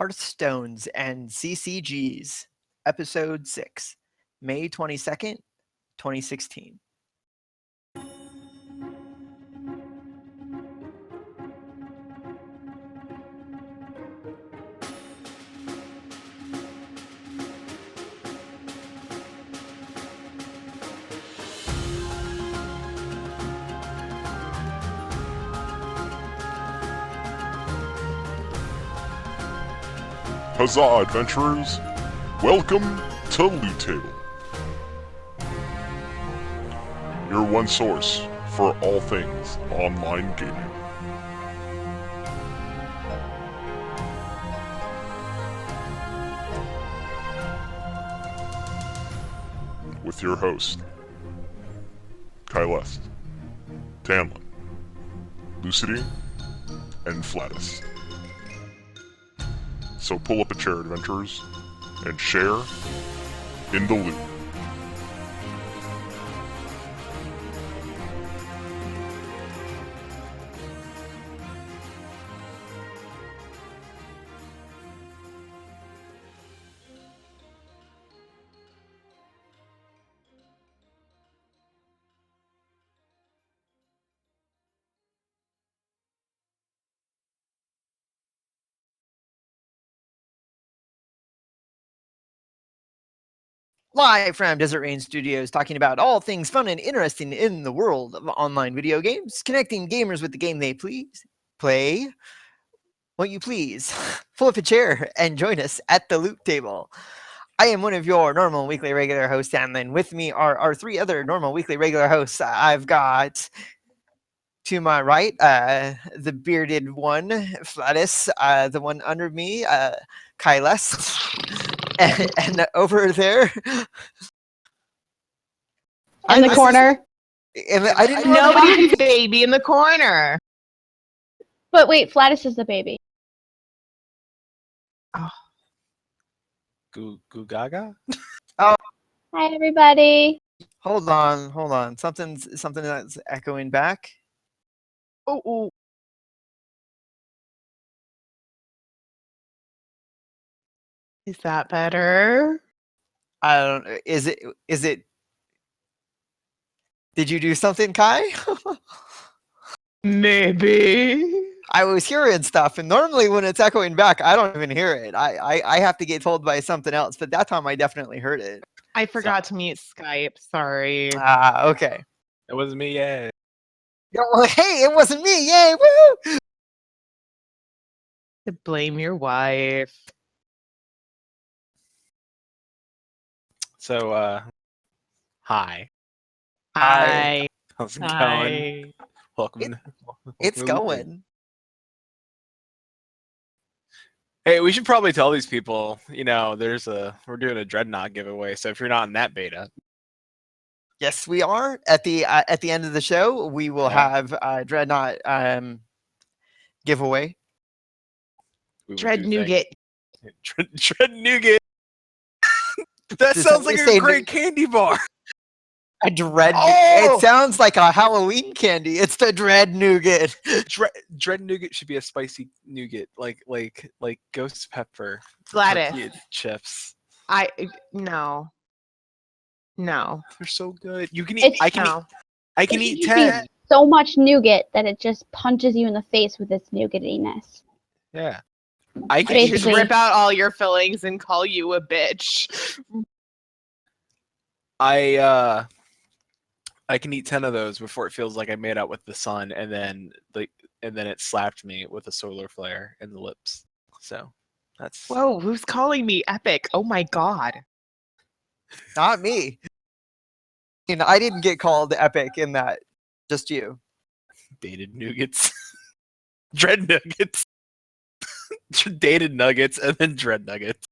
Hearthstones and CCGs, Episode 6, May 22nd, 2016. Huzzah, adventurers! Welcome to Loot Table, your one source for all things online gaming. With your host, Caeleste, Tannlin, Lucitie, and Flattuss. So pull up a chair, adventurers, and share in the loot. Live from Desert Rain Studios, talking about all things fun and interesting in the world of online video games, connecting gamers with the game they play. Won't you please pull up a chair and join us at the Loot Table? I am one of your normal weekly regular hosts, and with me are our three other normal weekly regular hosts. I've got to my right, the bearded one, Flattuss, the one under me, Caeleste. And over there, in the corner. I didn't know Nobody's baby in the corner. But wait, Flattuss is the baby. Oh. Goo Gaga? Hi, everybody. Hold on. Something that's echoing back. Oh. Is that better? I don't. Is it? Did you do something, Kai? Maybe. I was hearing stuff, and normally when it's echoing back, I don't even hear it. I have to get told by something else, but that time I definitely heard it. I forgot to mute Skype. Sorry. Okay. It wasn't me, yay. Well, hey, it wasn't me. Yay! Woo! To blame your wife. So, hi. Hi. How's it going? Hi. Welcome. It's welcome to Loot Table. going. Hey, we should probably tell these people, we're doing a Dreadnought giveaway, so if you're not in that beta. Yes, we are. At the end of the show, we will have Dreadnought giveaway. Dread Nougat. Dread Nougat. That Does sounds like somebody say a great candy bar. A dread. Oh! It sounds like a Halloween candy. It's the Dread Nougat. Dread Nougat should be a spicy nougat, like ghost pepper. Flattuss. tortilla chips. No. They're so good. You can eat. I can eat It 10. So much nougat that it just punches you in the face with its nougatiness. Yeah. I can Just Basically. rip out all your fillings and call you a bitch. I can eat 10 of those before it feels like I made out with the sun, and then it slapped me with a solar flare in the lips. So that's Whoa, who's calling me epic? Oh my god. Not me. I didn't get called epic in that. Just you. dated nougats. Dread nuggets. Dated nuggets and then dread nuggets.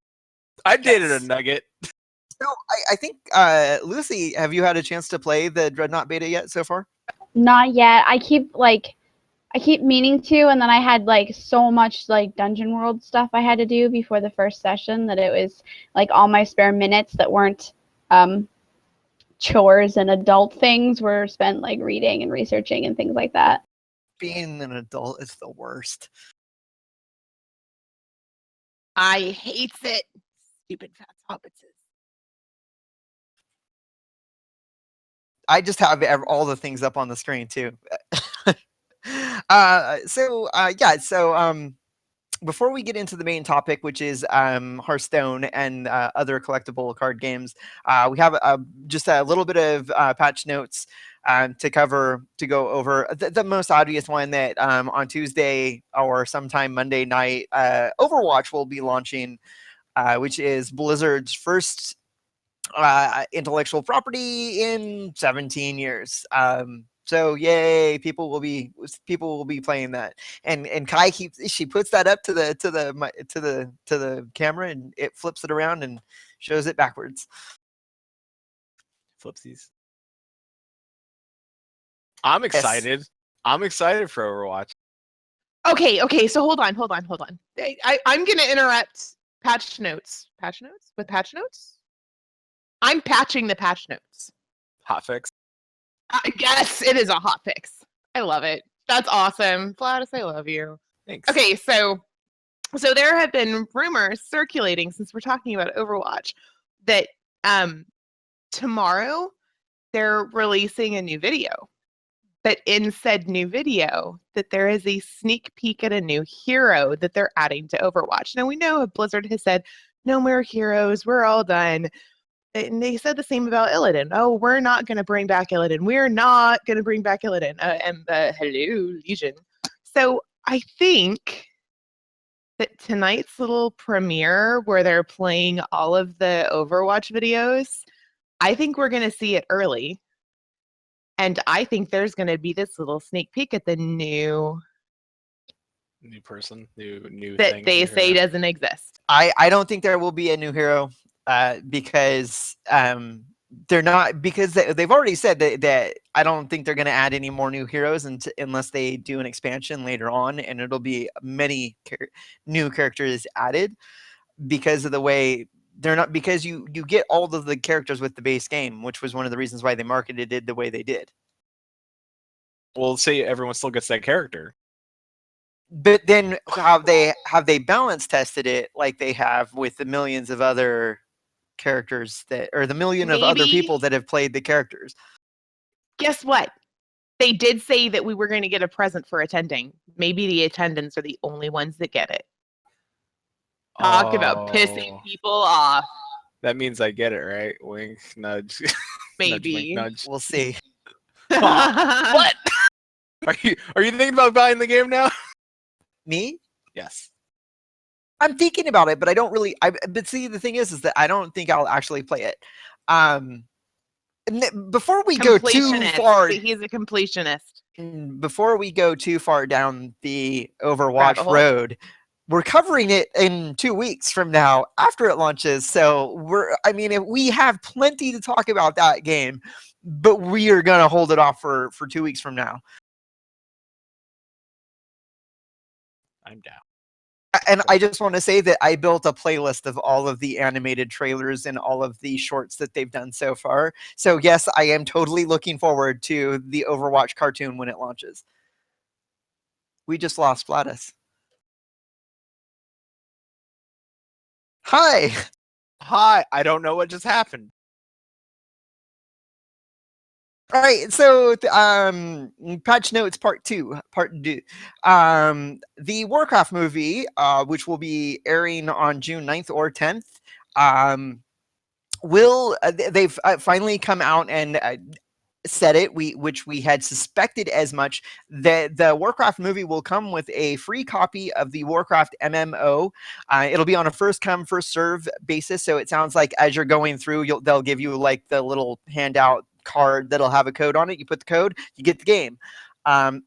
I dated a nugget. So I think Lucy, have you had a chance to play the Dreadnought beta yet so far? Not yet. I keep meaning to, and then I had so much Dungeon World stuff I had to do before the first session that it was all my spare minutes that weren't chores and adult things were spent reading and researching and things like that. Being an adult is the worst. I hates it. Stupid fat hobbitses. I just have all the things up on the screen too. Before we get into the main topic, which is Hearthstone and other collectible card games, we have just a little bit of patch notes to go over. The most obvious one that on Tuesday or sometime Monday night, Overwatch will be launching, which is Blizzard's first intellectual property in 17 years. So yay, people will be playing that. And Kai she puts that up to the camera and it flips it around and shows it backwards. Flipsies. I'm excited. Yes. I'm excited for Overwatch. Okay, so hold on. I'm gonna interrupt patch notes. With patch notes? I'm patching the patch notes. Hotfix. I guess it is a hotfix. I love it. That's awesome. Flattuss, I love you. Thanks. Okay, so there have been rumors circulating since we're talking about Overwatch that tomorrow they're releasing a new video. But in said new video, that there is a sneak peek at a new hero that they're adding to Overwatch. Now we know Blizzard has said, no more heroes, we're all done. And they said the same about Illidan. Oh, we're not going to bring back Illidan. We're not going to bring back Illidan. Hello, Legion. So I think that tonight's little premiere where they're playing all of the Overwatch videos, I think we're going to see it early. And I think there's going to be this little sneak peek at the new person, new that thing they say doesn't exist. I don't think there will be a new hero because they're not, because they've already said that I don't think they're going to add any more new heroes unless they do an expansion later on, and it'll be many new characters added because of the way they're not, because you get all of the characters with the base game, which was one of the reasons why they marketed it the way they did. Well, say everyone still gets that character. But then have they balance tested it like they have with the millions of other characters or the million of other people that have played the characters? Guess what? They did say that we were going to get a present for attending. Maybe the attendants are the only ones that get it. Talk about pissing people off. That means I get it, right? Wink, nudge. Maybe. Nudge, wink, nudge. We'll see. What? Are you thinking about buying the game now? Me? Yes. I'm thinking about it, but I don't really. But see, the thing is that I don't think I'll actually play it. Before we go too far, he's a completionist. Before we go too far down the Overwatch road, we're covering it in 2 weeks from now after it launches. So we have plenty to talk about that game, but we are gonna hold it off for 2 weeks from now. I'm down. And I just want to say that I built a playlist of all of the animated trailers and all of the shorts that they've done so far. So yes, I am totally looking forward to the Overwatch cartoon when it launches. We just lost Flattuss. Hi. Hi. I don't know what just happened. All right, so patch notes part 2. The Warcraft movie, which will be airing on June 9th or 10th, they've finally come out and said it, which we had suspected as much, that the Warcraft movie will come with a free copy of the Warcraft MMO. It'll be on a first come first serve basis, so it sounds like as you're going through, they'll give you like the little handout card that'll have a code on it. You put the code, you get the game.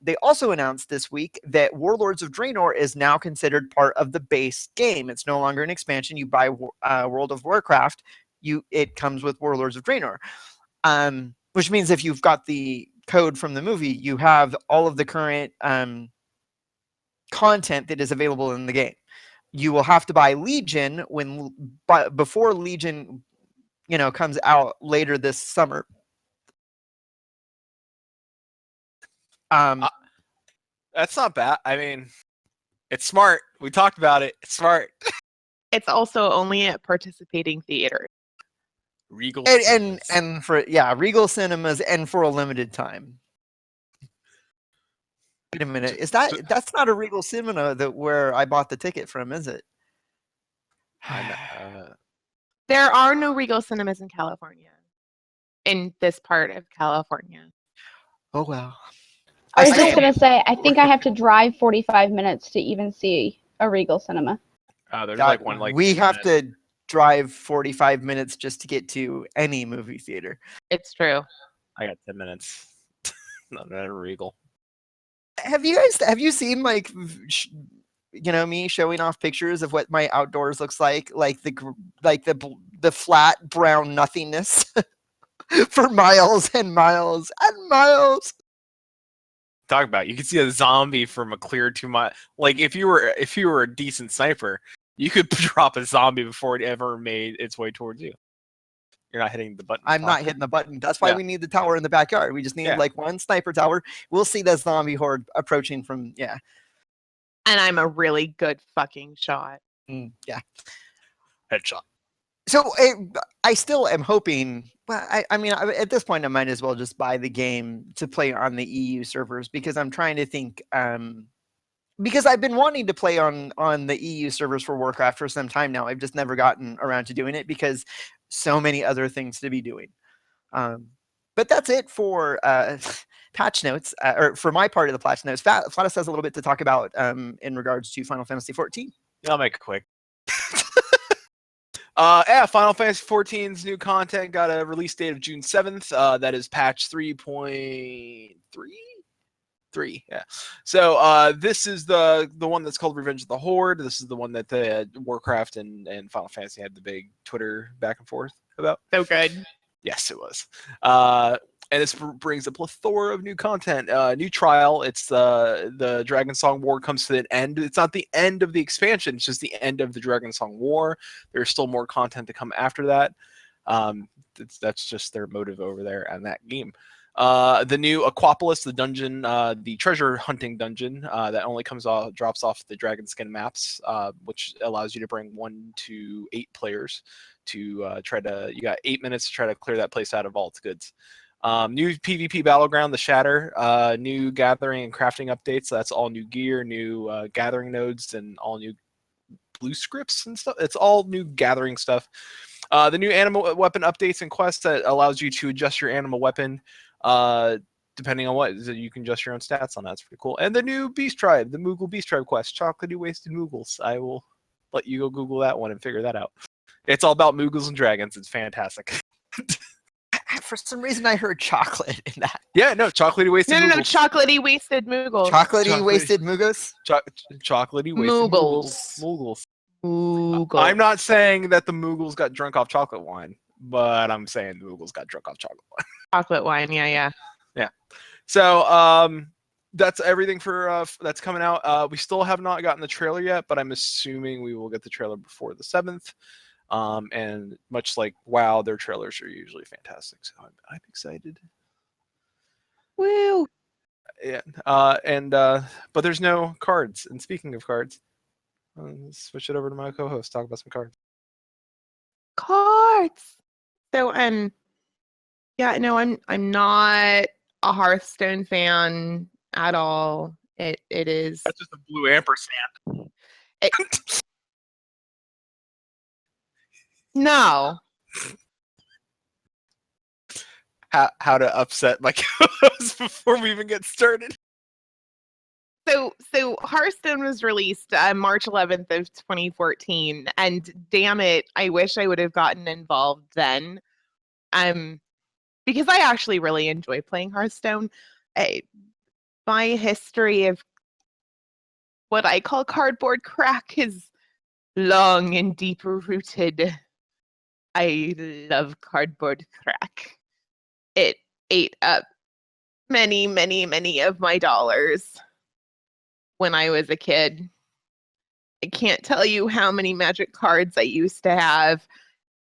They also announced this week that Warlords of Draenor is now considered part of the base game. It's no longer an expansion. You buy World of Warcraft, it comes with Warlords of Draenor. Which means if you've got the code from the movie, you have all of the current content that is available in the game. You will have to buy Legion before Legion, comes out later this summer. That's not bad. I mean, it's smart. We talked about it. It's smart. It's also only at participating theaters. Regal And Cinemas. and for Regal Cinemas, and for a limited time. Wait a minute, that's not a Regal Cinema where I bought the ticket from, is it? There are no Regal Cinemas in California. In this part of California. Oh well. I was still- just gonna say, I think I have to drive 45 minutes to even see a Regal Cinema. There's God, like one like we 10 have minutes. to drive 45 minutes just to get to any movie theater. It's true. I got 10 minutes. Not at a Regal. Have you seen like me showing off pictures of what my outdoors looks like the flat brown nothingness for miles and miles and miles. Talk about, you can see a zombie from a clear 2 mile. Like if you were a decent sniper, you could drop a zombie before it ever made its way towards you. You're not hitting the button. I'm not hitting the button. That's why we need the tower in the backyard. We just need like one sniper tower. We'll see that zombie horde approaching from And I'm a really good fucking shot. Headshot. So I still am hoping. Well, I mean, at this point, I might as well just buy the game to play on the EU servers, because I'm trying to think. Because I've been wanting to play on the EU servers for Warcraft for some time now. I've just never gotten around to doing it because so many other things to be doing. But that's it for patch notes, or for my part of the patch notes. Flattuss has a little bit to talk about in regards to Final Fantasy 14. I'll make it quick. Final Fantasy 14's new content got a release date of June 7th. That is patch 3.3. Yeah. So this is the one that's called Revenge of the Horde. This is the one that the Warcraft and Final Fantasy had the big Twitter back and forth about. So good. Yes, it was. And this brings a plethora of new content. New trial. It's the Dragon Song War comes to an end. It's not the end of the expansion. It's just the end of the Dragon Song War. There's still more content to come after that. That's just their motive over there on that game. The new Aquapolis, the dungeon, the treasure hunting dungeon that only drops off the dragon skin maps, which allows you to bring 1 to 8 players to you got 8 minutes to try to clear that place out of all its goods. New PvP battleground, the Shatter, new gathering and crafting updates. So that's all new gear, new gathering nodes, and all new blue scripts and stuff. It's all new gathering stuff. The new animal weapon updates and quests that allows you to adjust your animal weapon depending on what. So you can adjust your own stats on that. It's pretty cool. And the new Beast Tribe, the Moogle Beast Tribe quest, Chocolatey Wasted Moogles. I will let you go Google that one and figure that out. It's all about Moogles and dragons. It's fantastic. For some reason, I heard chocolate in that. Yeah, no, chocolatey wasted Moogles. No, chocolatey wasted Moogles. Chocolatey wasted Moogles? Chocolatey wasted Moogles. Moogles. I'm not saying that the Moogles got drunk off chocolate wine, but I'm saying the Moogles got drunk off chocolate wine. Chocolate wine, yeah. So, that's everything for that's coming out. We still have not gotten the trailer yet, but I'm assuming we will get the trailer before the 7th. And much like WoW, their trailers are usually fantastic, so I'm excited. Woo! Yeah, but there's no cards. And speaking of cards, let's switch it over to my co-host. Talk about some cards. So, yeah, no, I'm not a Hearthstone fan at all. It is. That's just a blue ampersand. No. How to upset my co-host before we even get started. So Hearthstone was released March 11th of 2014, and damn it, I wish I would have gotten involved then. Because I actually really enjoy playing Hearthstone. My history of what I call cardboard crack is long and deep rooted. I love cardboard crack. It ate up many, many, many of my dollars when I was a kid. I can't tell you how many Magic cards I used to have,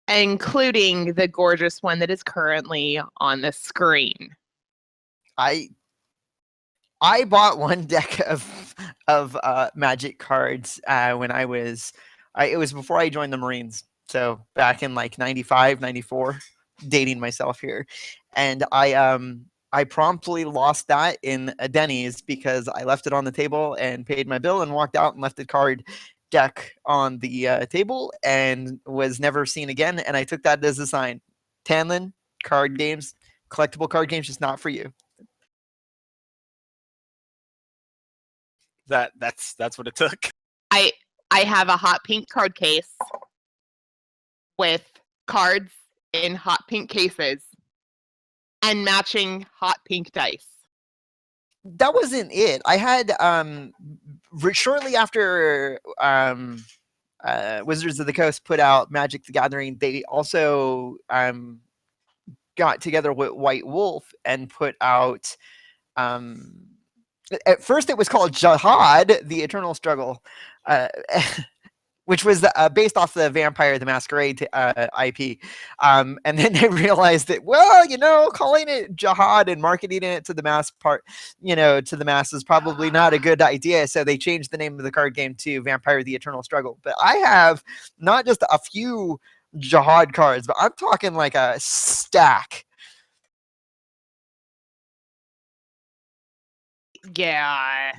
including the gorgeous one that is currently on the screen. I bought one deck of Magic cards when I was It was before I joined the Marines. So back in like 95, 94, dating myself here. And I promptly lost that in a Denny's because I left it on the table and paid my bill and walked out and left the card deck on the table and was never seen again. And I took that as a sign. Tannlin, card games, collectible card games, just not for you. That's what it took. I have a hot pink card case with cards in hot pink cases and matching hot pink dice. That wasn't it. I had shortly after Wizards of the Coast put out Magic the Gathering, they also got together with White Wolf and put out at first it was called Jihad, the Eternal Struggle, which was based off the Vampire the Masquerade IP. And then they realized that, well, calling it Jihad and marketing it to the to the mass is probably not a good idea. So they changed the name of the card game to Vampire the Eternal Struggle. But I have not just a few Jihad cards, but I'm talking like a stack. Yeah.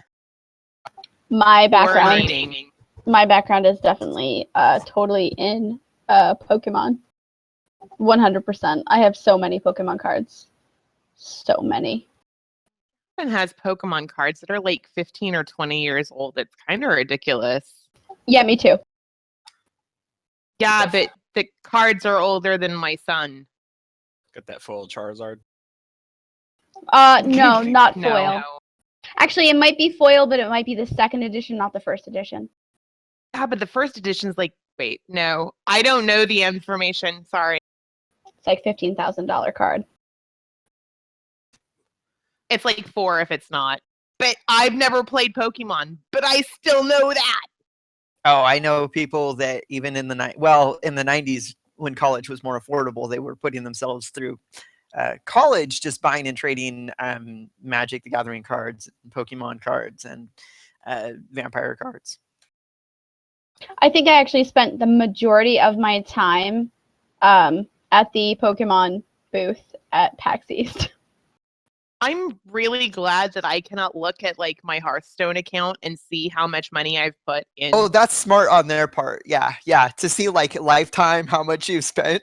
My background. Coordinating. My background is definitely totally in Pokemon. 100%. I have so many Pokemon cards. So many. And has Pokemon cards that are like 15 or 20 years old. It's kind of ridiculous. Yeah, me too. Yeah, but the cards are older than my son. Got that foil Charizard. No, not No. foil. Actually, it might be foil, but it might be the second edition, not the first edition. Yeah, but the first edition's like, wait, no. I don't know the information. Sorry. It's like $15,000 card. It's like 4 if it's not. But I've never played Pokemon, but I still know that. Oh, I know people that even in the in the 90s when college was more affordable, they were putting themselves through college just buying and trading Magic the Gathering cards, Pokemon cards, and Vampire cards. I think I actually spent the majority of my time at the Pokemon booth at PAX East. I'm really glad that I cannot look at like my Hearthstone account and see how much money I've put in. Oh, that's smart on their part. Yeah. To see like lifetime how much you've spent.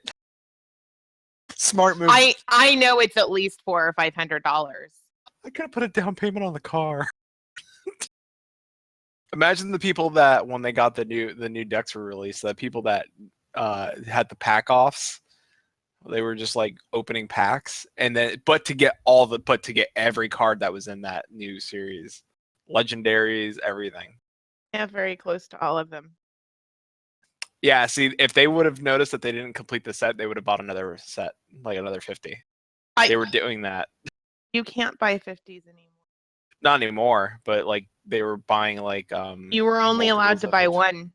Smart move. I know it's at least $400 or $500. I could have put a down payment on the car. Imagine the people that when they got the new decks were released, the people that had the pack offs, they were just like opening packs, and then to get every card that was in that new series, legendaries, everything. Yeah, very close to all of them. Yeah, see, if they would have noticed that they didn't complete the set, they would have bought another set, like another 50. They were doing that. You can't buy 50s anymore. Not anymore, but like they were buying like You were only allowed to buy one.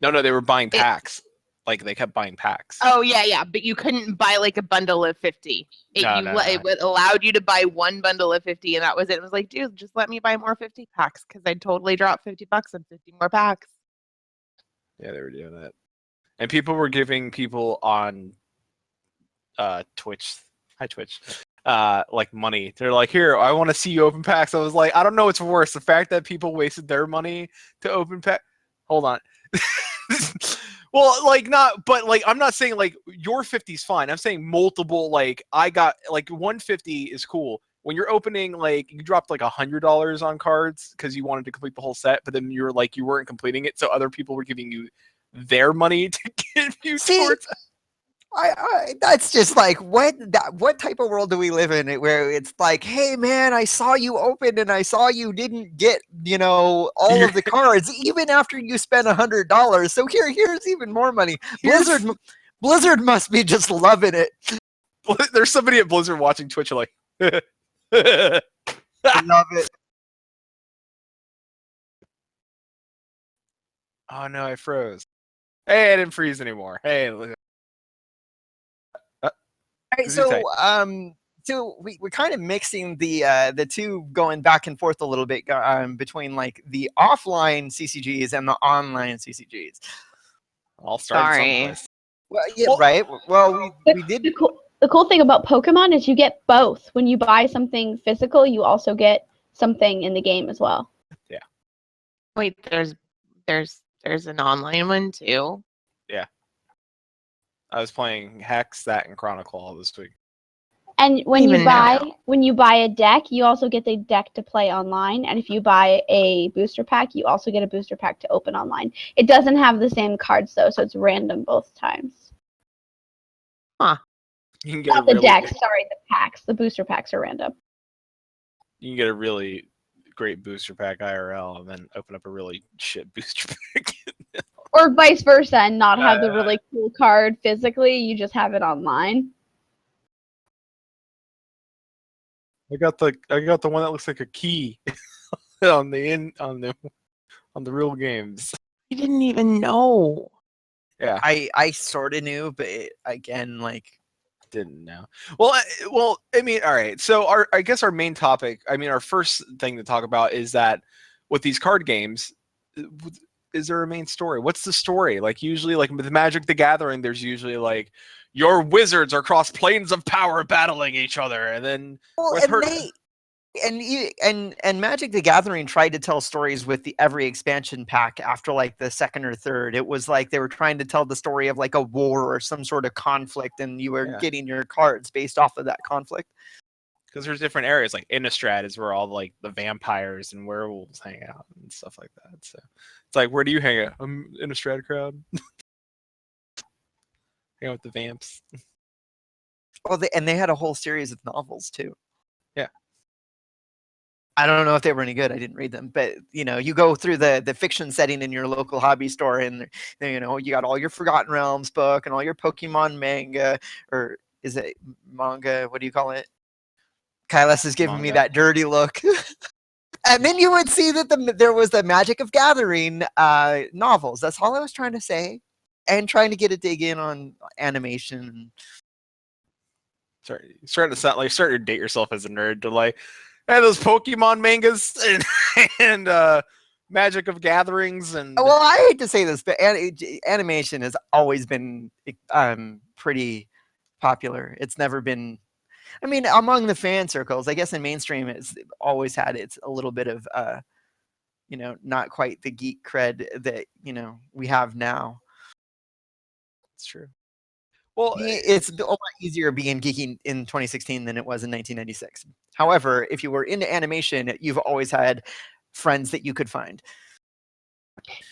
No, they were buying packs. Like they kept buying packs. Oh yeah, but you couldn't buy like a bundle of 50. It allowed you to buy one bundle of 50, and that was it. It was like, dude, just let me buy more 50 packs because I'd totally drop $50 on 50 more packs. Yeah, they were doing that, and people were giving people on Twitch. Hi, Twitch. Like money. They're like, here, I want to see you open packs. I was like, I don't know what's worse, the fact that people wasted their money to open pack. Hold on. Well, like not, but like I'm not saying like your 50's fine. I'm saying multiple. Like I got like 150 is cool. When you're opening, like you dropped like $100 on cards because you wanted to complete the whole set, but then you're like you weren't completing it, so other people were giving you their money to give you towards. That's just like what type of world do we live in where it's like, hey man, I saw you open and I saw you didn't get all of the cards even after you spent $100. So here's even more money. Blizzard must be just loving it. There's somebody at Blizzard watching Twitch like, I love it. Oh no, I froze. Hey, I didn't freeze anymore. Hey. All right, so So we're kind of mixing the two, going back and forth a little bit between like the offline CCGs and the online CCGs. I'll start Sorry. someplace. Well, yeah, Well- right. Well, we did. The cool thing about Pokemon is you get both. When you buy something physical, you also get something in the game as well. Wait, there's an online one too. I was playing Hex, that, and Chronicle this week. And when Even you buy a deck, you also get the deck to play online. And if you buy a booster pack, you also get a booster pack to open online. It doesn't have the same cards though, so it's random both times. You can get Not the decks, sorry, the packs. The booster packs are random. You can get a really great booster pack IRL, and then open up a really shit booster pack. Or vice versa, and not have the really cool card physically. You just have it online. I got the one that looks like a key on the real games. I didn't even know. Yeah, I sort of knew, but again, like, didn't know. Well, I mean, all right. So I guess our main topic, I mean, our first thing to talk about is that with these card games, is there a main story? What's the story? Like usually, like with Magic the Gathering, there's usually like your wizards are across planes of power battling each other, and then and Magic the Gathering tried to tell stories with every expansion pack after like the second or third. It was like they were trying to tell the story of like a war or some sort of conflict, and you were getting your cards based off of that conflict. Because there's different areas, like Innistrad is where all like the vampires and werewolves hang out and stuff like that. So it's like, where do you hang out? I'm Innistrad crowd. Hang out with the vamps. Well, they had a whole series of novels too. Yeah. I don't know if they were any good. I didn't read them, but you go through the fiction setting in your local hobby store, and you got all your Forgotten Realms book and all your Pokemon manga, or is it manga? What do you call it? Caeleste is giving me that dirty look. And then you would see that there was the Magic of Gathering novels. That's all I was trying to say, and trying to get a dig in on animation. Sorry, starting to date yourself as a nerd to like, hey, those Pokemon mangas and Magic of Gatherings and. Well, I hate to say this, but animation has always been pretty popular. It's never been. I mean, among the fan circles, I guess in mainstream, it's always had a little bit of, not quite the geek cred that, we have now. It's true. Well, it's a lot easier being geeky in 2016 than it was in 1996. However, if you were into animation, you've always had friends that you could find.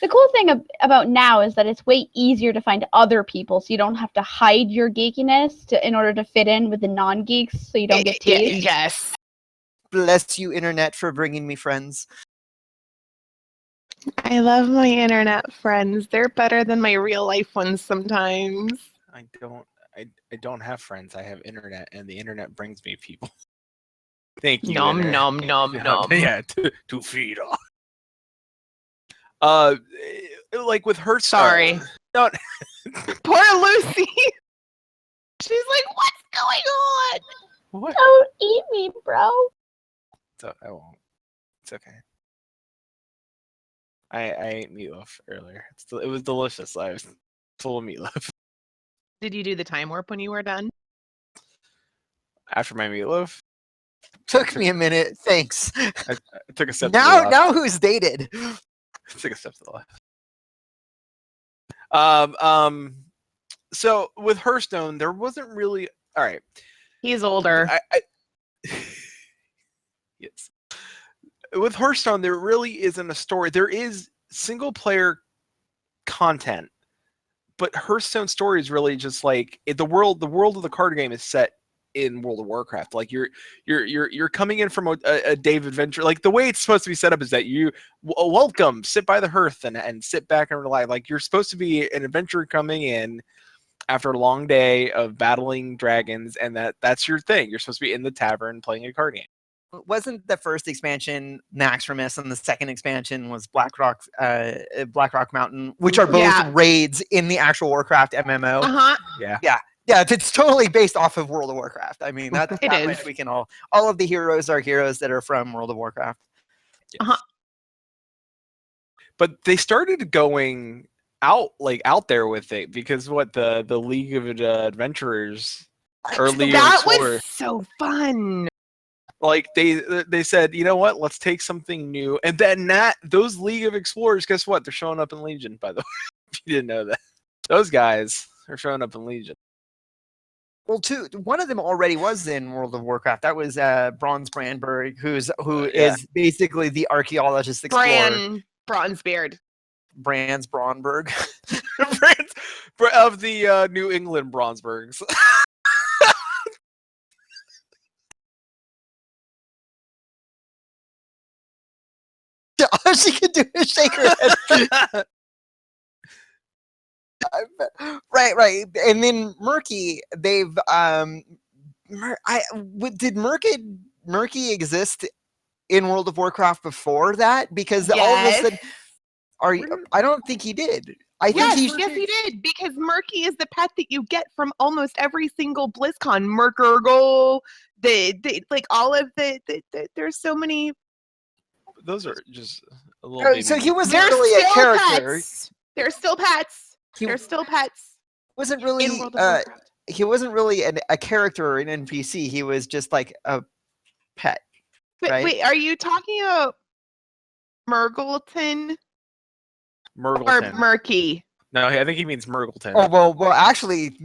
The cool thing about now is that it's way easier to find other people, so you don't have to hide your geekiness in order to fit in with the non-geeks, so you don't get teased. Yes. Bless you, internet, for bringing me friends. I love my internet friends. They're better than my real life ones sometimes. I don't have friends. I have internet, and the internet brings me people. Thank you. Nom nom nom nom. Yeah, to feed off. Like with her. Sorry. Don't. Poor Lucy. She's like, what's going on? What? Don't eat me, bro. So I won't. It's okay. I ate meatloaf earlier. It was delicious. I was full of meatloaf. Did you do the time warp when you were done? After my meatloaf? Took me a minute. Thanks. I took a step to the left. Now who's dated? I took a step to the left. So with Hearthstone, there wasn't really. All right. He's older. Yes. With Hearthstone, there really isn't a story. There is single player content, but Hearthstone story is really just like the world of the card game is set in World of Warcraft. Like you're coming in from a day of adventure. Like the way it's supposed to be set up is that you welcome, sit by the hearth and sit back and relax. Like you're supposed to be an adventurer coming in after a long day of battling dragons, and that's your thing. You're supposed to be in the tavern playing a card game. Wasn't the first expansion Naxxramas, and the second expansion was Blackrock Mountain, which are both raids in the actual Warcraft MMO? Uh-huh. Yeah. Yeah. Yeah, it's totally based off of World of Warcraft. I mean, that's It that is. much we can all of the heroes are heroes that are from World of Warcraft. Yes. Uh-huh. But they started going out there with it because the League of Adventurers or League of That Explorers, was so fun. like they said, you know what, let's take something new, and then those League of Explorers, guess what? They're showing up in Legion, by the way. If you didn't know that, those guys are showing up in Legion. Well, one of them already was in World of Warcraft. That was Bronze Brandberg, who Yeah. is basically the archaeologist explorer. Bronzebeard. Brands Braunberg. Of the New England Bronzebergs. All she could do is shake her head. Right. And then Murky, they've did Murky exist in World of Warcraft before that? Because all of a sudden, I don't think he did. I think Yes, he did. Because Murky is the pet that you get from almost every single BlizzCon. Murkurgle, like all of the there's so many. Those are just a little baby. So he wasn't They're really a still character. pets. They're still pets. He They're still pets. wasn't really in World of Warcraft. he wasn't really a character or an NPC. He was just like a pet. But right? wait, are you talking about Murgleton or Murgleton. Murky? No, I think he means Murgleton. Oh well. Actually,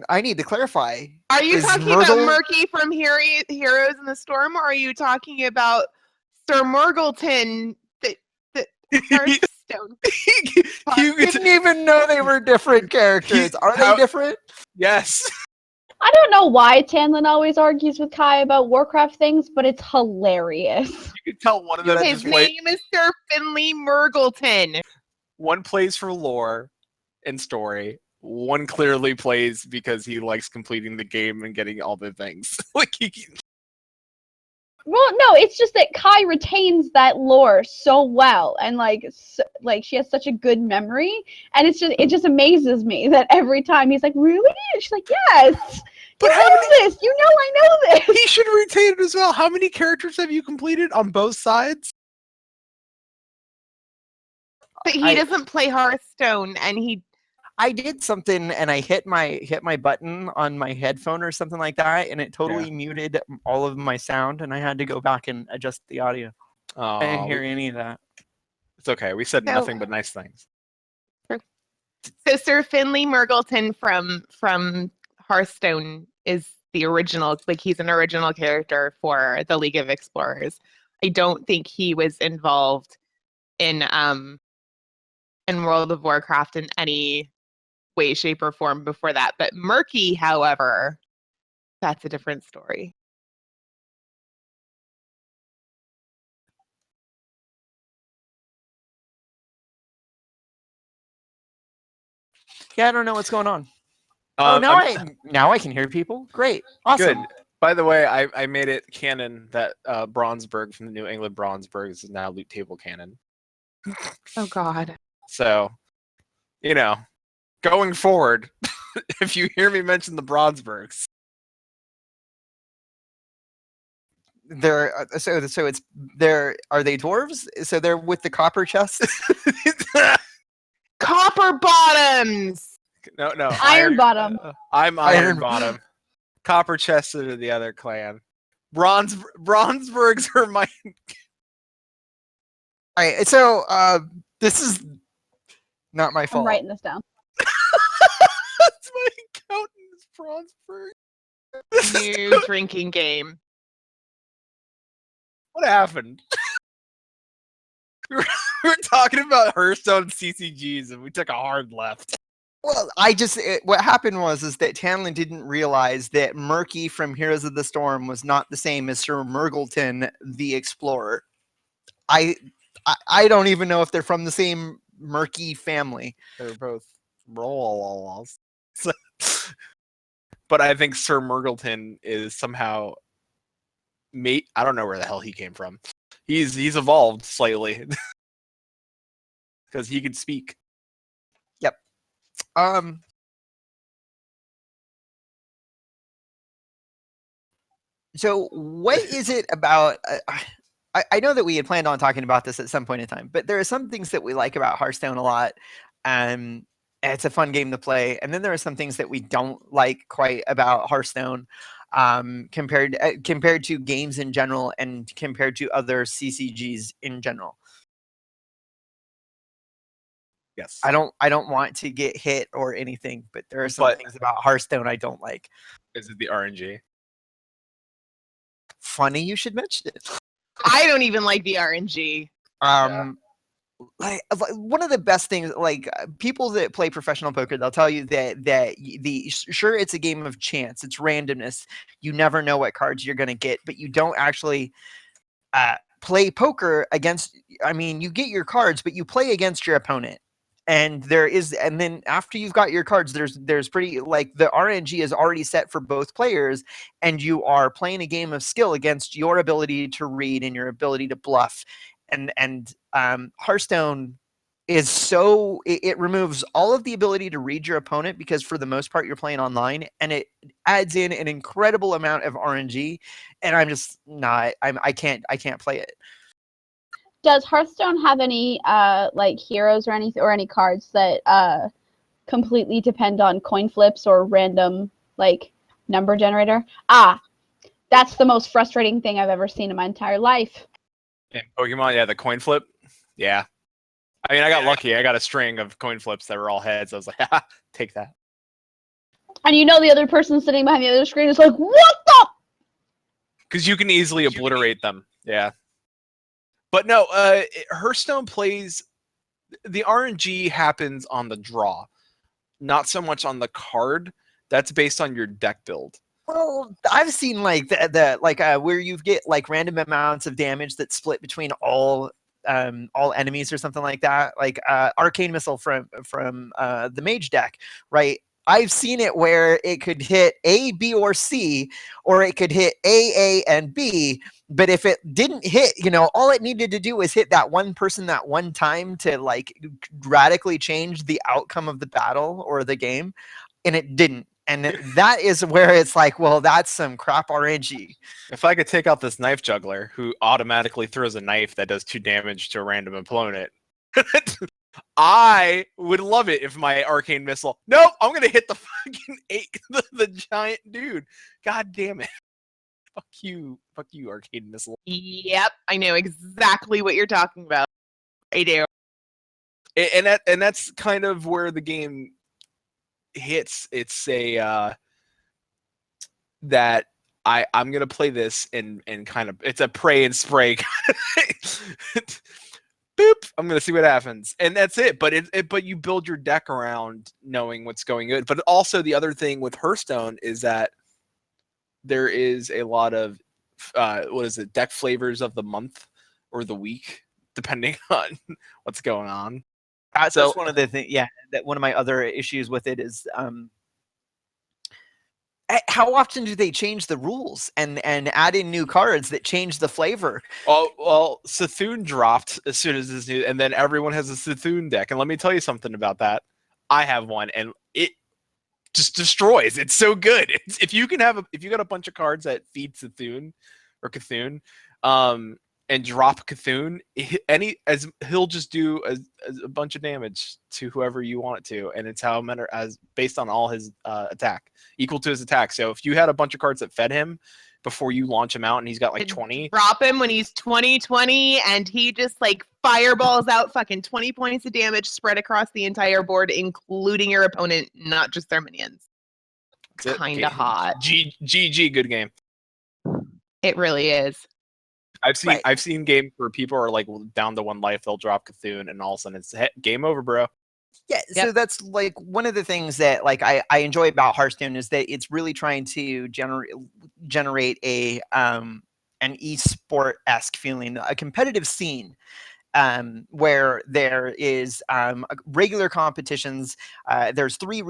I need to clarify. Are you Is talking about Murgle- Murky from Heroes in the Storm, or are you talking about Sir Murgleton, the Hearthstone? You didn't even know they were different characters. Are they different? Yes. I don't know why Tannlin always argues with Kai about Warcraft things, but it's hilarious. You can tell one of them His just plays. name is Sir Finley Murgleton. One plays for lore and story. One clearly plays because he likes completing the game and getting all the things. Well, no, it's just that Kai retains that lore so well, and like she has such a good memory, and it just amazes me that every time he's like, "Really?" And she's like, "Yes, But you know this. You know I know this." He should retain it as well. How many characters have you completed on both sides? But he doesn't play Hearthstone, and I did something and I hit my button on my headphone or something like that, and it totally muted all of my sound, and I had to go back and adjust the audio. I didn't hear any of that. It's okay. We said nothing but nice things. So Sir Finley Murgleton from Hearthstone is the original, like he's an original character for the League of Explorers. I don't think he was involved in World of Warcraft in any way, shape, or form before that. But Murky, however, that's a different story. Yeah, I don't know what's going on. Now I can hear people. Great, awesome. Good. By the way, I made it canon that Bronzeberg from the New England Bronzebergs is now loot table canon. Oh God. So, going forward, if you hear me mention the Bronzebergs, They're so it's are they dwarves? So they're with the copper chest. Copper bottoms. No, Iron Bottom. I'm Iron Bottom. Copper chested are the other clan. Bronzebergs are my. All right, so this is not my fault. I'm writing this down. That's my accountant is Bronzeberg. New drinking game. What happened? we were talking about Hearthstone and CCGs, and we took a hard left. Well, what happened was that Tannlin didn't realize that Murky from Heroes of the Storm was not the same as Sir Murgleton the Explorer. I don't even know if they're from the same Murky family. They're both roll. But I think Sir Murgleton is somehow I don't know where the hell he came from. He's evolved slightly because he could speak. Yep. So, what is it about? I know that we had planned on talking about this at some point in time, but there are some things that we like about Hearthstone a lot. Um, it's a fun game to play, and then there are some things that we don't like quite about Hearthstone, compared to games in general, and compared to other CCGs in general. Yes. I don't want to get hit or anything, but there are some But- things about Hearthstone I don't like. Is it the RNG? Funny you should mention it. I don't even like the RNG. Like one of the best things, like people that play professional poker, they'll tell you that sure, it's a game of chance, it's randomness. You never know what cards you're going to get, but you don't actually play poker against. I mean, you get your cards, but you play against your opponent. And then after you've got your cards, there's pretty, like, the RNG is already set for both players, and you are playing a game of skill against your ability to read and your ability to bluff. And Hearthstone is it removes all of the ability to read your opponent, because for the most part you're playing online, and it adds in an incredible amount of RNG, and I'm just not I can't play it. Does Hearthstone have any like heroes or any cards that completely depend on coin flips or random like number generator? That's the most frustrating thing I've ever seen in my entire life. In Pokemon, yeah, the coin flip. Yeah. I mean, I got lucky. I got a string of coin flips that were all heads. I was like, haha, take that. And you know the other person sitting behind the other screen is like, what the? Because you can easily obliterate them. Yeah. But no, Hearthstone plays, the RNG happens on the draw, not so much on the card. That's based on your deck build. Well, I've seen like where you get like random amounts of damage that split between all enemies or something like that, like arcane missile from the mage deck, right? I've seen it where it could hit A, B, or C, or it could hit A, and B. But if it didn't hit, all it needed to do was hit that one person that one time to like radically change the outcome of the battle or the game, and it didn't. And that is where it's like, well, that's some crap RNG. If I could take out this knife juggler who automatically throws a knife that does 2 damage to a random opponent, I would love it if my arcane missile. Nope, I'm gonna hit the fucking the giant dude. God damn it! Fuck you, arcane missile. Yep, I know exactly what you're talking about. I do. And that's kind of where the game hits. It's a that I'm gonna play this and kind of, it's a pray and spray kind of boop, I'm gonna see what happens, and that's it. But but you build your deck around knowing what's going good. But also the other thing with Hearthstone is that there is a lot of what is it, deck flavors of the month or the week, depending on what's going on. That's one of the things. Yeah, that one of my other issues with it is how often do they change the rules and add in new cards that change the flavor? Oh, well, Sithun dropped as soon as this new, and then everyone has a Sithun deck. And let me tell you something about that. I have one, and it just destroys. It's so good. If you got a bunch of cards that feed Sithun or Cthulhu, and drop Cthulhu, he'll just do a bunch of damage to whoever you want it to, and it's how as based on all his attack, equal to his attack. So if you had a bunch of cards that fed him before you launch him out, and he's got like 20, drop him when he's 20, and he just like fireballs out fucking 20 points of damage spread across the entire board, including your opponent, not just their minions. Kind of hot. GG, good game. It really is. I've seen games where people are like down to 1 life, they'll drop Cthulhu, and all of a sudden it's game over, bro. Yeah, so that's like one of the things that like I enjoy about Hearthstone is that it's really trying to generate a an esport-esque feeling, a competitive scene, where there is regular competitions. There's 3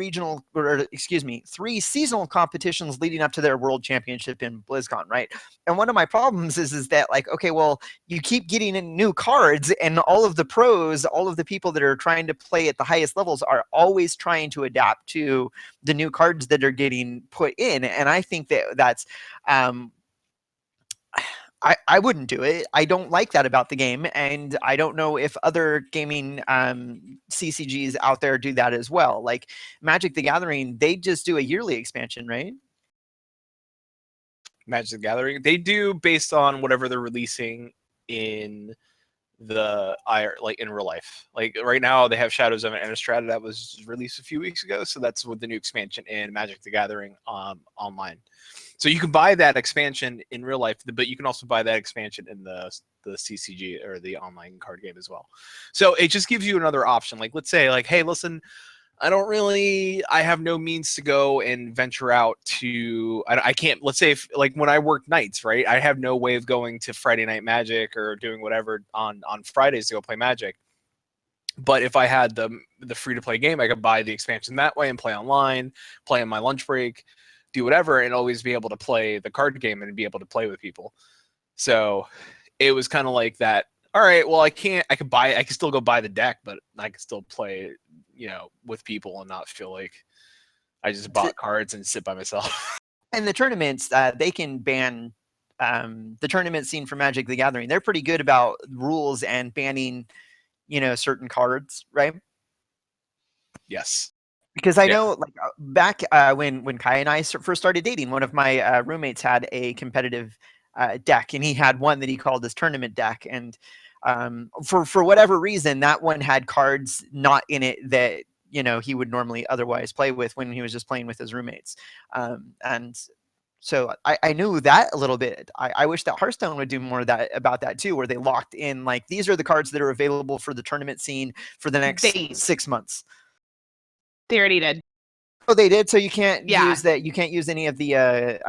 seasonal competitions leading up to their world championship in BlizzCon, right? And one of my problems is that, like, okay, well, you keep getting in new cards, and all of the pros, all of the people that are trying to play at the highest levels are always trying to adapt to the new cards that are getting put in. And I think that that's I wouldn't do it. I don't like that about the game, and I don't know if other gaming CCGs out there do that as well. Like Magic the Gathering, they just do a yearly expansion, right? Magic the Gathering, they do based on whatever they're releasing in the like in real life. Like right now, they have Shadows of Innistrad that was released a few weeks ago, so that's with the new expansion in Magic the Gathering online. So you can buy that expansion in real life, but you can also buy that expansion in the CCG or the online card game as well. So it just gives you another option. Like let's say, like, hey, listen, I have no means to go and venture out to, I can't, let's say if, like when I work nights, right? I have no way of going to Friday Night Magic or doing whatever on Fridays to go play Magic. But if I had the free to play game, I could buy the expansion that way and play online, play on my lunch break, do whatever, and always be able to play the card game and be able to play with people. So it was kind of like that. All right, well, I can still go buy the deck, but I can still play, with people and not feel like I just bought cards and sit by myself. And the tournaments, they can ban the tournament scene for Magic the Gathering. They're pretty good about rules and banning, certain cards, right? Yes. Because I know, like back when Kai and I first started dating, one of my roommates had a competitive deck, and he had one that he called his tournament deck. And for whatever reason, that one had cards not in it that he would normally otherwise play with when he was just playing with his roommates. And so I knew that a little bit. I wish that Hearthstone would do more of that about that too, where they locked in like these are the cards that are available for the tournament scene for the next 6 months. They already did. Oh, they did. So you can't use that. You can't use any of the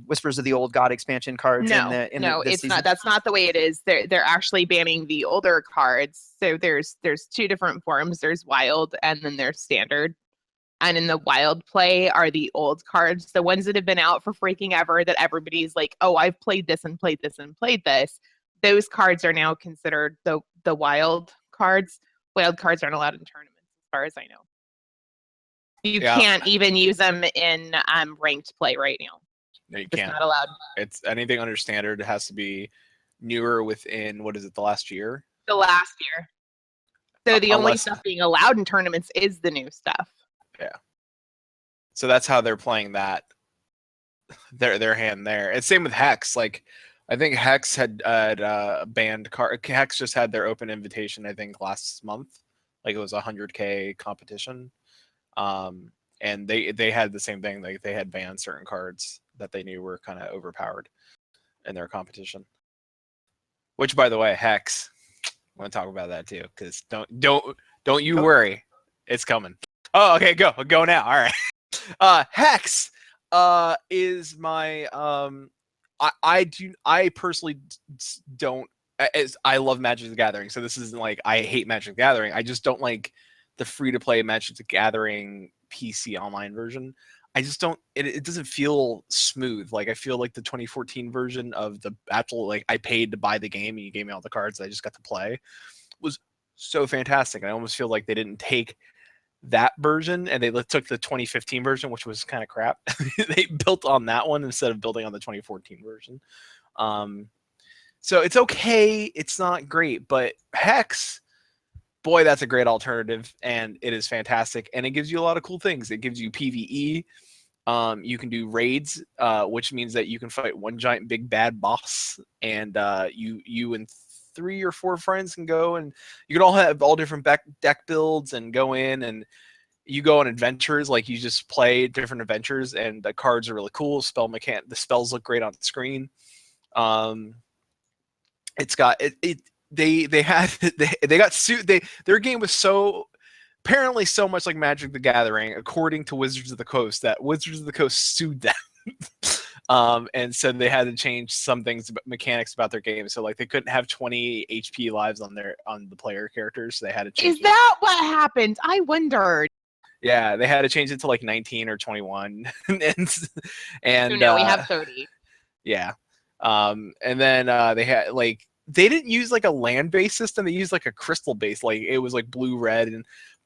Whispers of the Old God expansion cards. No, it's season. not. That's not the way it is. They're actually banning the older cards. So there's two different forms. There's wild and then there's standard. And in the wild play are the old cards, the ones that have been out for freaking ever. That everybody's like, oh, I've played this and played this and played this. Those cards are now considered the wild cards. Wild cards aren't allowed in tournaments, as far as I know. You can't even use them in ranked play right now. No, you it's can't. Not allowed. It's anything under standard. It has to be newer within, what is it, the last year? The last year. So the only stuff being allowed in tournaments is the new stuff. Yeah. So that's how they're playing that. Their hand there. And same with Hex. Like, I think Hex had banned card. Hex just had their open invitation, I think, last month. Like it was a 100K competition. And they had the same thing. Like they had banned certain cards that they knew were kind of overpowered in their competition. Which, by the way, Hex, I want to talk about that too, because don't you worry, it's coming. Oh, okay, go now. All right. Hex is my I personally don't. I love Magic the Gathering, so this isn't like I hate Magic the Gathering. I just don't like the free-to-play Magic the Gathering PC online version. I just don't. It doesn't feel smooth. Like I feel like the 2014 version of the actual, like I paid to buy the game and you gave me all the cards that I just got to play, was so fantastic. I almost feel like they didn't take that version and they took the 2015 version, which was kind of crap. They built on that one instead of building on the 2014 version. So it's okay. It's not great, but Hex, boy, that's a great alternative, and it is fantastic, and it gives you a lot of cool things. It gives you PvE. You can do raids, which means that you can fight one giant big bad boss, and you and 3 or 4 friends can go, and you can all have all different deck builds and go in, and you go on adventures. Like you just play different adventures, and the cards are really cool. The spells look great on the screen. It's got it. They got sued. Their game was so apparently so much like Magic the Gathering, according to Wizards of the Coast, that Wizards of the Coast sued them. And so they had to change some things, mechanics about their game. So like they couldn't have 20 HP lives on the player characters. So they had to change. Is that what happened? I wondered. Yeah, they had to change it to like 19 or 21. and so now we have 30. Yeah. And then they had like they didn't use like a land-based system. They used like a crystal-based, like it was like blue-red,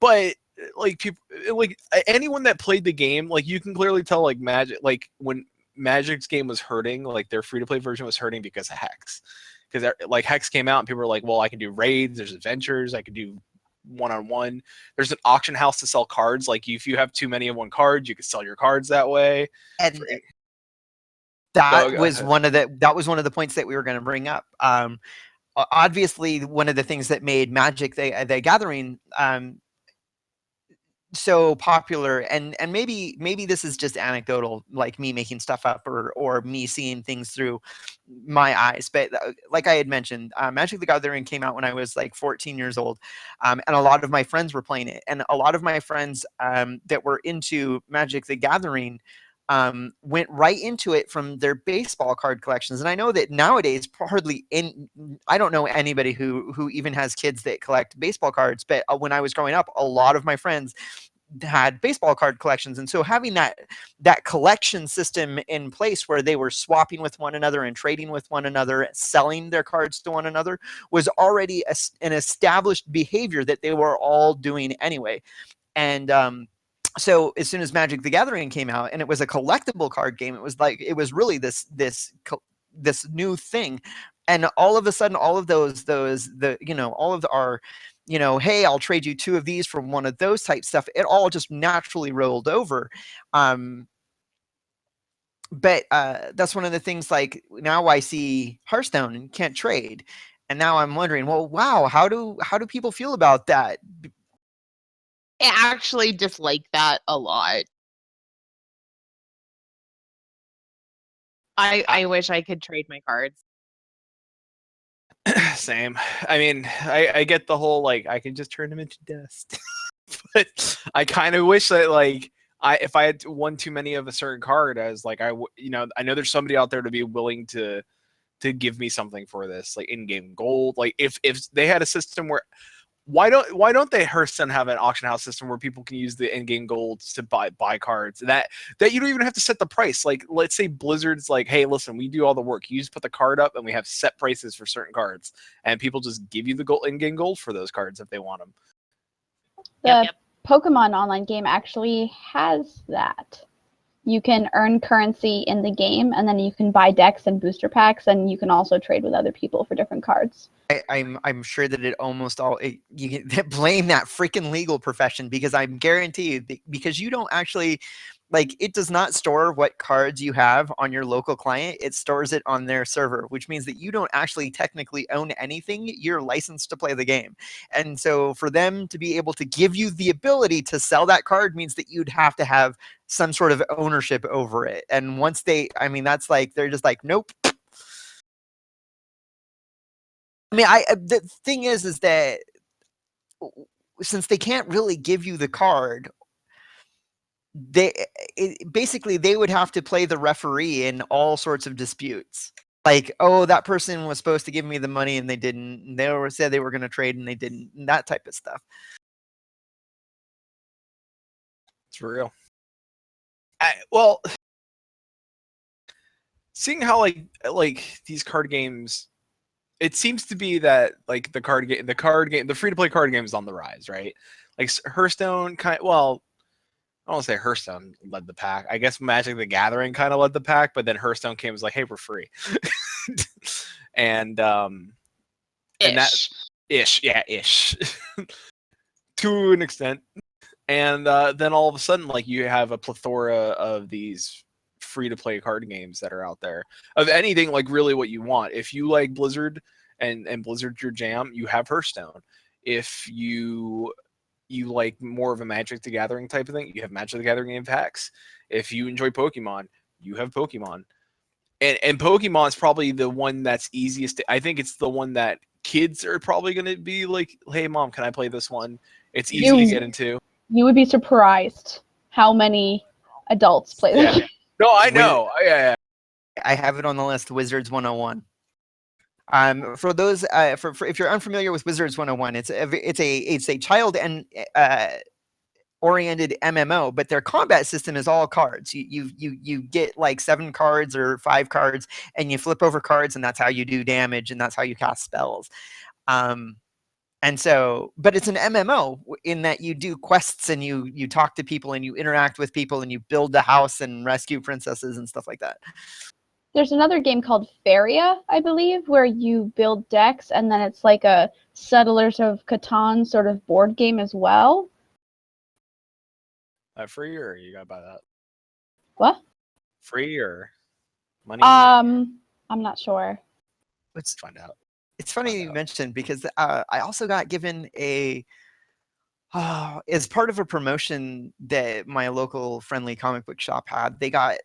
but like people, like anyone that played the game, like you can clearly tell like Magic, like when Magic's game was hurting, like their free-to-play version was hurting because of Hex. Because like Hex came out and people were like, well, I can do raids, there's adventures, I can do one-on-one. There's an auction house to sell cards. Like if you have too many of one card, you can sell your cards that way. And Go that was ahead. one of the points that we were going to bring up. Obviously, one of the things that made Magic the Gathering so popular, and maybe this is just anecdotal, like me making stuff up or me seeing things through my eyes, but like I had mentioned, Magic the Gathering came out when I was like 14 years old, and a lot of my friends were playing it, and a lot of my friends that were into Magic the Gathering went right into it from their baseball card collections. And I know that nowadays I don't know anybody who even has kids that collect baseball cards, but when I was growing up, a lot of my friends had baseball card collections, and so having that collection system in place where they were swapping with one another and trading with one another, selling their cards to one another, was already an established behavior that they were all doing anyway. And so as soon as Magic the Gathering came out and it was a collectible card game, it was really this new thing. And all of a sudden, all of all of our, hey, I'll trade you 2 of these for one of those type stuff, it all just naturally rolled over. But that's one of the things, like now I see Hearthstone and can't trade. And now I'm wondering, well, wow, how do people feel about that? I actually dislike that a lot. I wish I could trade my cards. Same. I mean, I get the whole like I can just turn them into dust, but I kind of wish that like if I had won too many of a certain card, I was like I know there's somebody out there to be willing to give me something for this, like in-game gold. Like if they had a system where why don't they Hearthstone have an auction house system where people can use the in-game gold to buy cards that you don't even have to set the price. Like let's say Blizzard's like, hey, listen, we do all the work. You just put the card up and we have set prices for certain cards, and people just give you the gold in-game gold for those cards if they want them. The Pokemon online game actually has that. You can earn currency in the game, and then you can buy decks and booster packs, and you can also trade with other people for different cards. I'm sure that it almost all you can blame that freaking legal profession, because I'm guaranteed, because you don't actually, like, it does not store what cards you have on your local client. It stores it on their server, which means that you don't actually technically own anything. You're licensed to play the game. And so for them to be able to give you the ability to sell that card means that you'd have to have some sort of ownership over it. And once that's like, they're just like, nope. I mean, the thing is that since they can't really give you the card, basically they would have to play the referee in all sorts of disputes. Like, oh, that person was supposed to give me the money and they didn't. And they said they were going to trade and they didn't. And that type of stuff. It's real. Well, seeing how like these card games, it seems to be that like the free-to-play card game is on the rise, right? Like Hearthstone I don't want to say Hearthstone led the pack. I guess Magic the Gathering kind of led the pack, but then Hearthstone came and was like, hey, we're free. and that ish to an extent. And then all of a sudden, like, you have a plethora of these free-to-play card games that are out there of anything, like really what you want. If you like Blizzard and Blizzard's your jam, you have Hearthstone. If you like more of a Magic the Gathering type of thing, you have Magic the Gathering game packs. If you enjoy Pokemon, you have Pokemon. And Pokemon is probably the one that's easiest I think it's the one that kids are probably going to be like, hey, Mom, can I play this one? It's easy to get into. You would be surprised how many adults play that game. No, I know. Yeah. I have it on the list, Wizards 101. For those, for if you're unfamiliar with Wizards 101, it's a child and oriented MMO, but their combat system is all cards. You get like 7 cards or 5 cards, and you flip over cards, and that's how you do damage, and that's how you cast spells. And so, but it's an MMO in that you do quests and you talk to people and you interact with people and you build the house and rescue princesses and stuff like that. There's another game called Feria, I believe, where you build decks, and then it's like a Settlers of Catan sort of board game as well. Free or you gotta buy that? What? Free or money? I'm not sure. Let's find out. It's funny you mentioned because I also got given a as part of a promotion that my local friendly comic book shop had. They got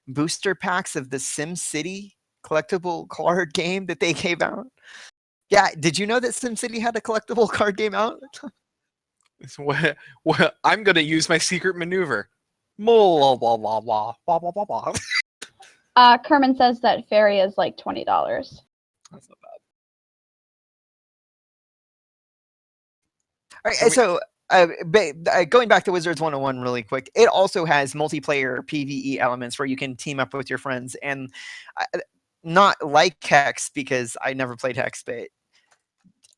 booster packs of the SimCity collectible card game that they gave out. Yeah, did you know that SimCity had a collectible card game out? Well, I'm gonna use my secret maneuver. Blah, blah, blah, blah, blah, blah, blah, blah. Kerman says that Feria is like $20. That's not bad. All right, so going back to Wizards 101 really quick, it also has multiplayer PvE elements where you can team up with your friends, and not like Hex because I never played Hex, but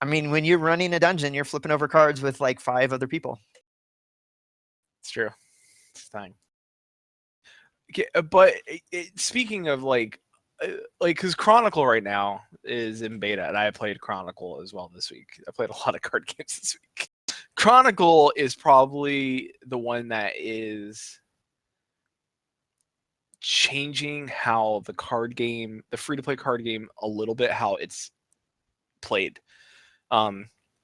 I mean, when you're running a dungeon, you're flipping over cards with like 5 other people. It's true. It's fine. Okay, but speaking of like, because Chronicle right now is in beta, and I played Chronicle as well this week. I played a lot of card games this week. Chronicle is probably the one that is changing how the card game, the free-to-play card game, a little bit, how it's played.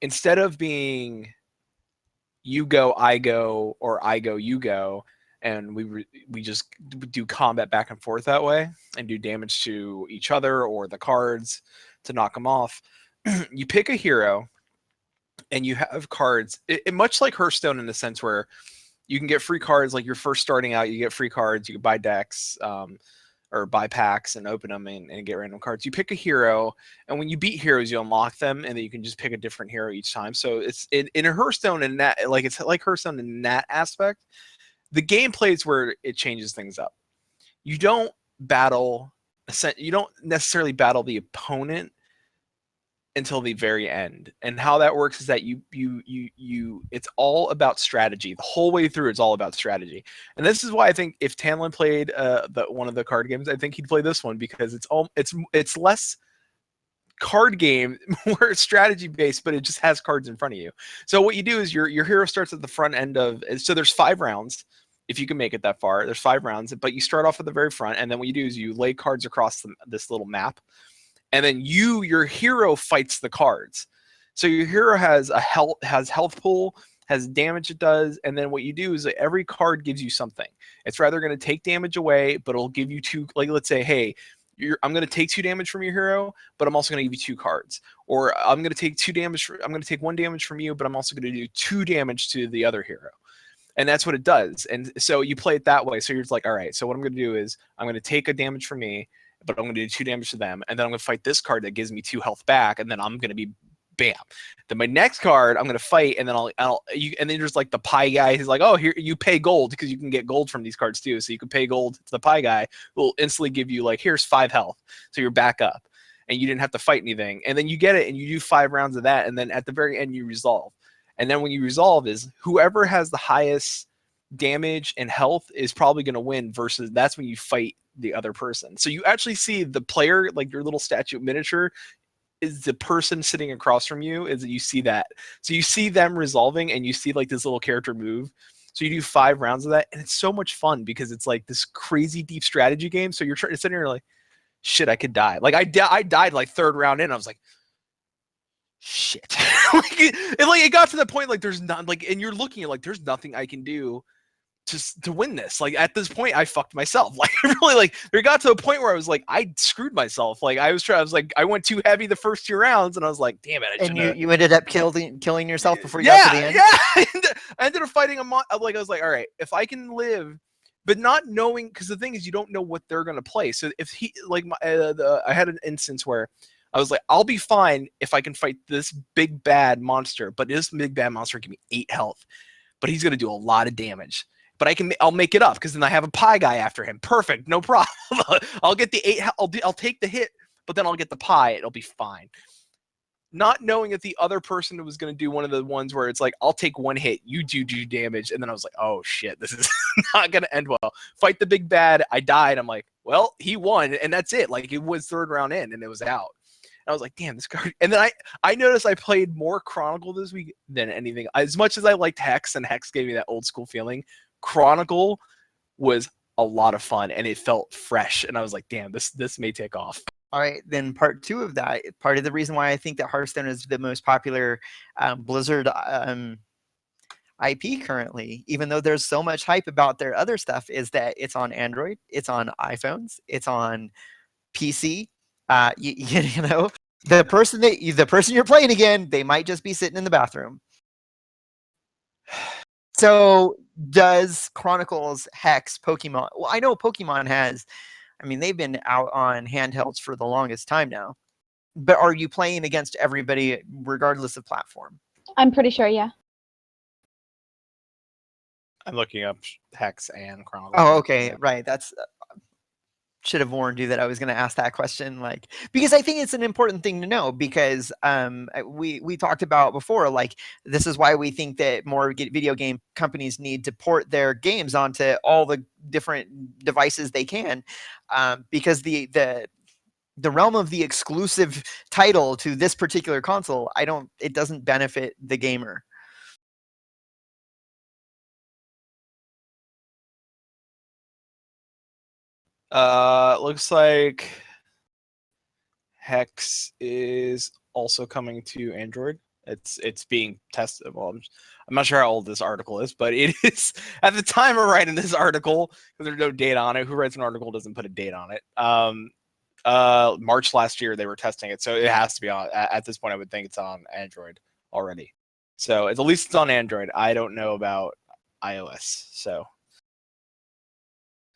Instead of being you go, I go, or I go, you go, and we just do combat back and forth that way and do damage to each other or the cards to knock them off. You pick a hero and you have cards, much like Hearthstone in the sense where you can get free cards. Like you're first starting out, you get free cards, you can buy decks or buy packs and open them and get random cards. You pick a hero, and when you beat heroes, you unlock them, and then you can just pick a different hero each time. So it's in a Hearthstone, and that, like, it's like Hearthstone in that aspect. The gameplay is where it changes things up. You don't necessarily battle the opponent until the very end. And how that works is that you it's all about strategy. The whole way through, it's all about strategy. And this is why I think if Tannlin played one of the card games, I think he'd play this one, because it's less card game, more strategy based, but it just has cards in front of you. So what you do is your hero starts at the front end of, so there's 5 rounds. If you can make it that far, there's 5 rounds, but you start off at the very front, and then what you do is you lay cards across this little map, and then your hero fights the cards. So your hero has health pool, has damage it does, and then what you do is that every card gives you something. It's rather going to take damage away, but it'll give you 2. Like, let's say, hey, I'm going to take 2 damage from your hero, but I'm also going to give you 2 cards. Or I'm going to take 2 damage. I'm going to take 1 damage from you, but I'm also going to do 2 damage to the other hero. And that's what it does. And so you play it that way. So you're just like, all right, so what I'm going to do is I'm going to take a damage from me, but I'm going to do 2 damage to them. And then I'm going to fight this card that gives me 2 health back. And then I'm going to be bam. Then my next card, I'm going to fight. And then and then there's like the pie guy who's like, oh, here, you pay gold, because you can get gold from these cards too. So you can pay gold to the pie guy, who will instantly give you like, here's 5 health. So you're back up and you didn't have to fight anything. And then you get it and you do 5 rounds of that. And then at the very end, you resolve. And then when you resolve is whoever has the highest damage and health is probably going to win, versus that's when you fight the other person. So you actually see the player, like your little statue miniature is the person sitting across from you, is that you see that. So you see them resolving and you see like this little character move. So you do 5 rounds of that, and it's so much fun because it's like this crazy deep strategy game. So you're sitting here like, shit, I could die. Like I died like 3rd round in. I was like, shit. It got to the point like there's not like, and you're looking at like there's nothing I can do to win this. Like at this point I fucked myself. Like really, like there got to a point where I was like, I screwed myself. Like I was like, I went too heavy the first 2 rounds, and I was like, damn it. And you ended up killing yourself before you got to the end. Yeah. I ended up fighting like I was like, all right, if I can live, but not knowing, because the thing is you don't know what they're gonna play. So if he like I had an instance where I was like, I'll be fine if I can fight this big bad monster, but this big bad monster give me 8 health, but he's gonna do a lot of damage. But I'll make it up, because then I have a pie guy after him. Perfect, no problem. I'll get the 8. I'll take the hit, but then I'll get the pie. It'll be fine. not knowing that the other person was going to do one of the ones where it's like, I'll take one hit, you do damage, and then I was like, oh shit, this is not going to end well. Fight the big bad, I died. I'm like, well, he won, and that's it. Like, it was third round in, and it was out. And I was like, damn, this card. And then I noticed I played more Chronicle this week than anything. As much as I liked Hex, and Hex gave me that old school feeling, Chronicle was a lot of fun, and it felt fresh. And I was like, damn, this may take off. All right, then part 2 of that, part of the reason why I think that Hearthstone is the most popular Blizzard IP currently, even though there's so much hype about their other stuff, is that it's on Android, it's on iPhones, it's on PC. You know, the person you're playing again, they might just be sitting in the bathroom. So does Chronicles, Hex, Pokemon? Well, I know Pokemon has. I mean, they've been out on handhelds for the longest time now. But are you playing against everybody regardless of platform? I'm pretty sure, yeah. I'm looking up Hex and Chronicle. Oh, okay, right. That's should have warned you that I was going to ask that question, like, because I think it's an important thing to know, because we talked about before, like, this is why we think that more video game companies need to port their games onto all the different devices they can, because the realm of the exclusive title to this particular console, it doesn't benefit the gamer. Looks like Hex is also coming to Android. It's being tested. Well, I'm not sure how old this article is, but it is at the time of writing this article, because there's no date on it. Who writes an article doesn't put a date on it. March last year they were testing it, so it has to be on. At this point, I would think it's on Android already. So at least it's on Android. I don't know about iOS, so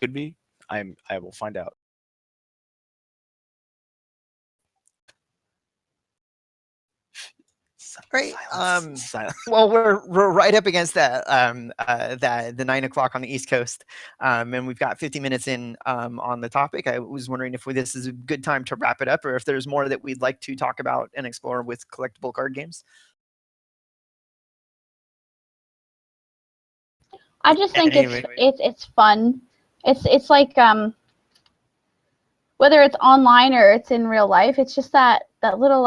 could be. I will find out. Right. Silence. Well, we're right up against that the 9 o'clock on the East Coast, and we've got 50 minutes in on the topic. I was wondering if this is a good time to wrap it up, or if there's more that we'd like to talk about and explore with collectible card games. I just think it's fun. It's like whether it's online or it's in real life, it's just that little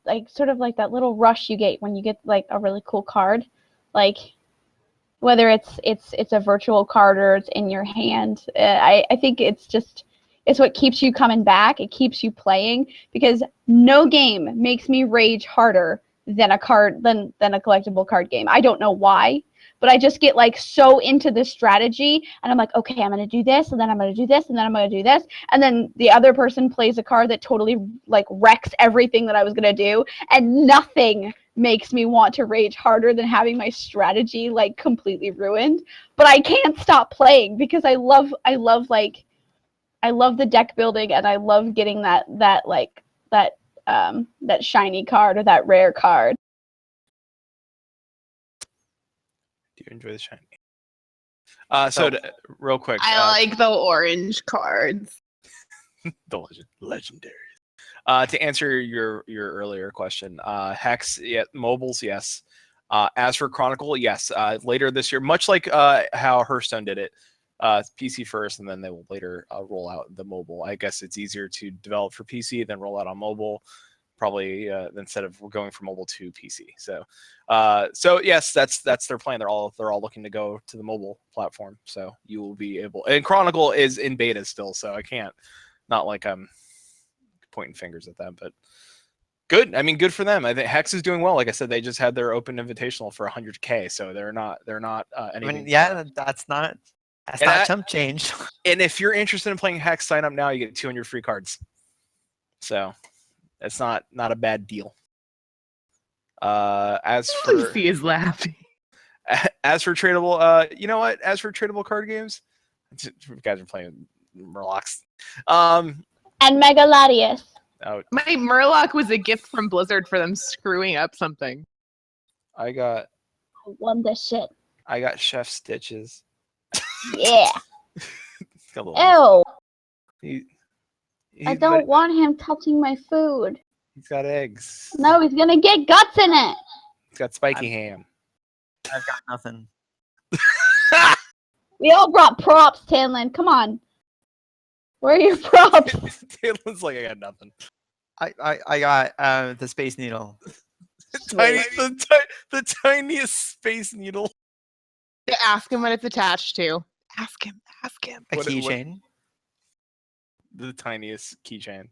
like sort of like that little rush you get when you get like a really cool card, like whether it's a virtual card or it's in your hand. I think it's what keeps you coming back. It keeps you playing, because no game makes me rage harder than a collectible card game. I don't know why, but I just get like so into the strategy, and I'm like, okay, I'm going to do this, and then I'm going to do this, and then I'm going to do this. And then the other person plays a card that totally like wrecks everything that I was going to do. And nothing makes me want to rage harder than having my strategy like completely ruined. But I can't stop playing, because I love the deck building, and I love getting that shiny card or that rare card. Do you enjoy the shiny? Real quick, I like the orange cards. the legendaries. To answer your earlier question, Hex, yeah, mobiles, yes. As for Chronicle, yes. Later this year, much like how Hearthstone did it, PC first, and then they will later roll out the mobile. I guess it's easier to develop for PC than roll out on mobile, probably instead of going from mobile to PC. So yes, that's their plan. They're all looking to go to the mobile platform. So you will be able. And Chronicle is in beta still, so I can't. Not like I'm pointing fingers at them, but good. I mean, good for them. I think Hex is doing well. Like I said, they just had their open invitational for 100K, so they're not anything. I mean, yeah, that's not chump change. And if you're interested in playing Hex, sign up now. You get 200 free cards. So it's not a bad deal. As for Lucy is laughing. As for tradable, you know what? As for tradable card games, you guys are playing Murlocs. And Megaladius. Oh, My Murloc was a gift from Blizzard for them screwing up something. I got won this shit. I got Chef Stitches. Yeah. Ew. I don't want him touching my food. He's got eggs. No, he's gonna get guts in it. He's got spiky ham. I've got nothing. We all brought props, Tannlin. Come on. Where are your props? Taylor's like, I got nothing. I got the Space Needle. The tiniest space needle. Ask him what it's attached to. Ask him. Ask him. A What- keychain. The tiniest keychain.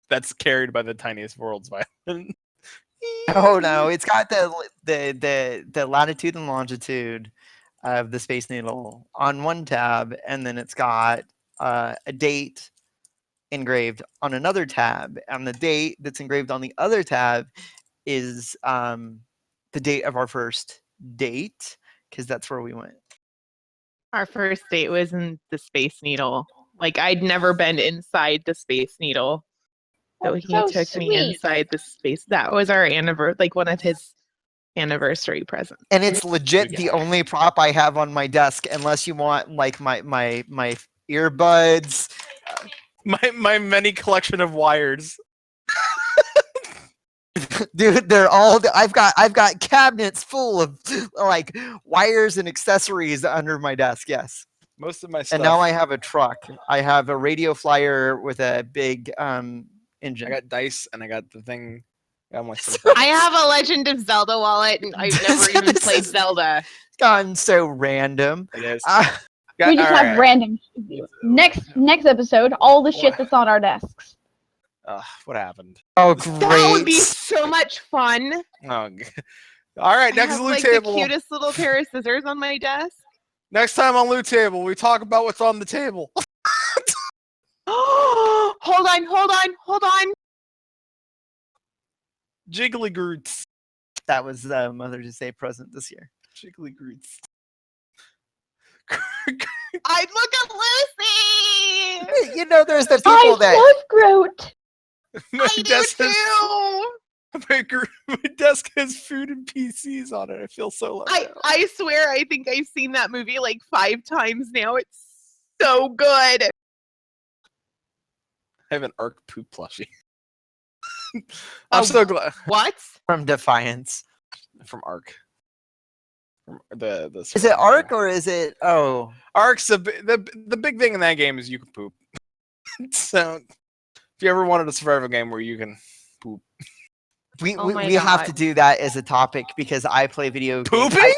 That's carried by the tiniest world's violin. Oh no, it's got the latitude and longitude of the Space Needle on one tab, and then it's got a date engraved on another tab, and the date that's engraved on the other tab is the date of our first date, because that's where we went. Our first date was in the Space Needle. Like, I'd never been inside the Space Needle. So That's he so took me sweet. inside the space. That was our anniversary, like one of his anniversary presents. And it's legit the Together. only prop I have on my desk, unless you want like my earbuds. My many collection of wires. Dude, they're all. I've got cabinets full of like wires and accessories under my desk. Yes, Most of my stuff. and now I have a truck. I have a radio flyer with a big engine. I got dice and I got the thing. I got my stuff. I have a Legend of Zelda wallet, and I've never even This played is- Zelda. It's gotten so random. It is. We just have random. Next episode, all the shit that's on our desks. What happened? Oh, That would be great! so much fun. Oh, all right. I Next have, loot like table. the cutest little pair of scissors on my desk. Next time on loot table, we talk about what's on the table. Hold on. Jiggly Groots. That was the Mother's Day present this year. Jiggly Groots. I look at Lucy. You know, there's the I people that. love Groot. My I do desk has too. my desk has food and PCs on it. I feel so left out. I swear, I think I've seen that movie like 5 times now. It's so good. I have an Arc poop plushie. I'm Oh, so glad What? From Defiance. from Arc. From the Is it Arc or is it? Oh, Arc's the big thing in that game is you can poop. So if you ever wanted a survival game where you can poop, we Oh we, my we have to God. do that as a topic because I play video games. Pooping?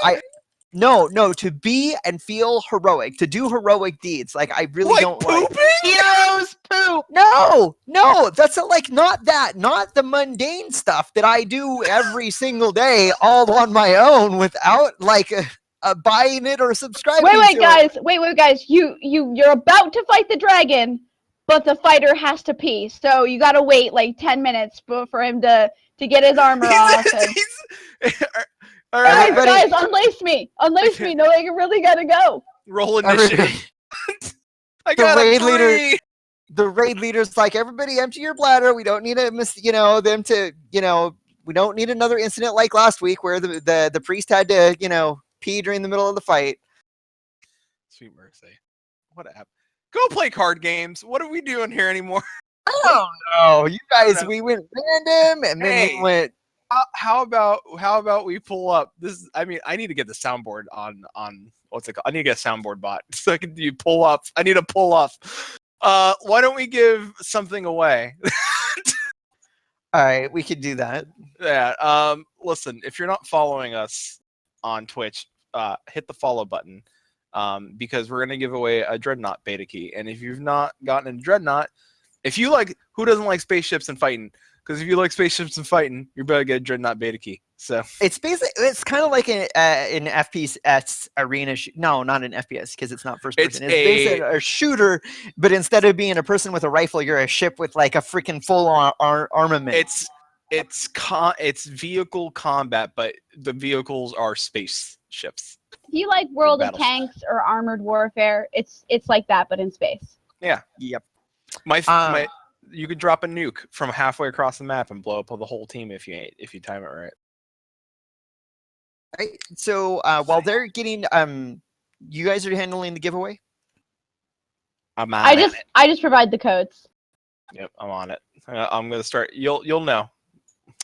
No, to be and feel heroic, to do heroic deeds. Like I really like don't pooping. like. Heroes poop. No, that's not the mundane stuff that I do every single day, all on my own, without like buying it or subscribing. Wait, to guys. Wait, guys. You're about to fight the dragon, but the fighter has to pee. So you gotta wait like 10 minutes for him to get his armor off. And... All right, Guys, unlace me. Unlace me. No, I really gotta go. roll Everybody- initiative. I The got raid a leader- 3. The raid leader's like, everybody empty your bladder. We don't need them to, we don't need another incident like last week where the priest had to, pee during the middle of the fight. Sweet mercy. What happened? Go play card games. What are we doing here anymore? I don't know. You guys, know. we went random and then Hey. we went. How about we pull up this? I need to get the soundboard on what's it called? I need to get a soundboard bot so I can do pull up. I need a pull up. Why don't we give something away? All right, we could do that. Yeah. Listen, if you're not following us on Twitch, hit the follow button. Because we're gonna give away a Dreadnought beta key, and if you've not gotten a Dreadnought, if you like, who doesn't like spaceships and fighting? Because if you like spaceships and fighting, you're better get a Dreadnought beta key. So It's kind of like an FPS arena. No, not an FPS because it's not first person. It's basically a shooter, but instead of being a person with a rifle, you're a ship with like a freaking full armament. it's vehicle combat, but the vehicles are spaceships. If you like World of Battleship. Tanks or Armored Warfare, it's like that, but in space. Yep. You could drop a nuke from halfway across the map and blow up the whole team if you time it right. Right. So while they're getting, you guys are handling the giveaway. I'm I just provide the codes. Yep, I'm on it. I'm gonna start. You'll know.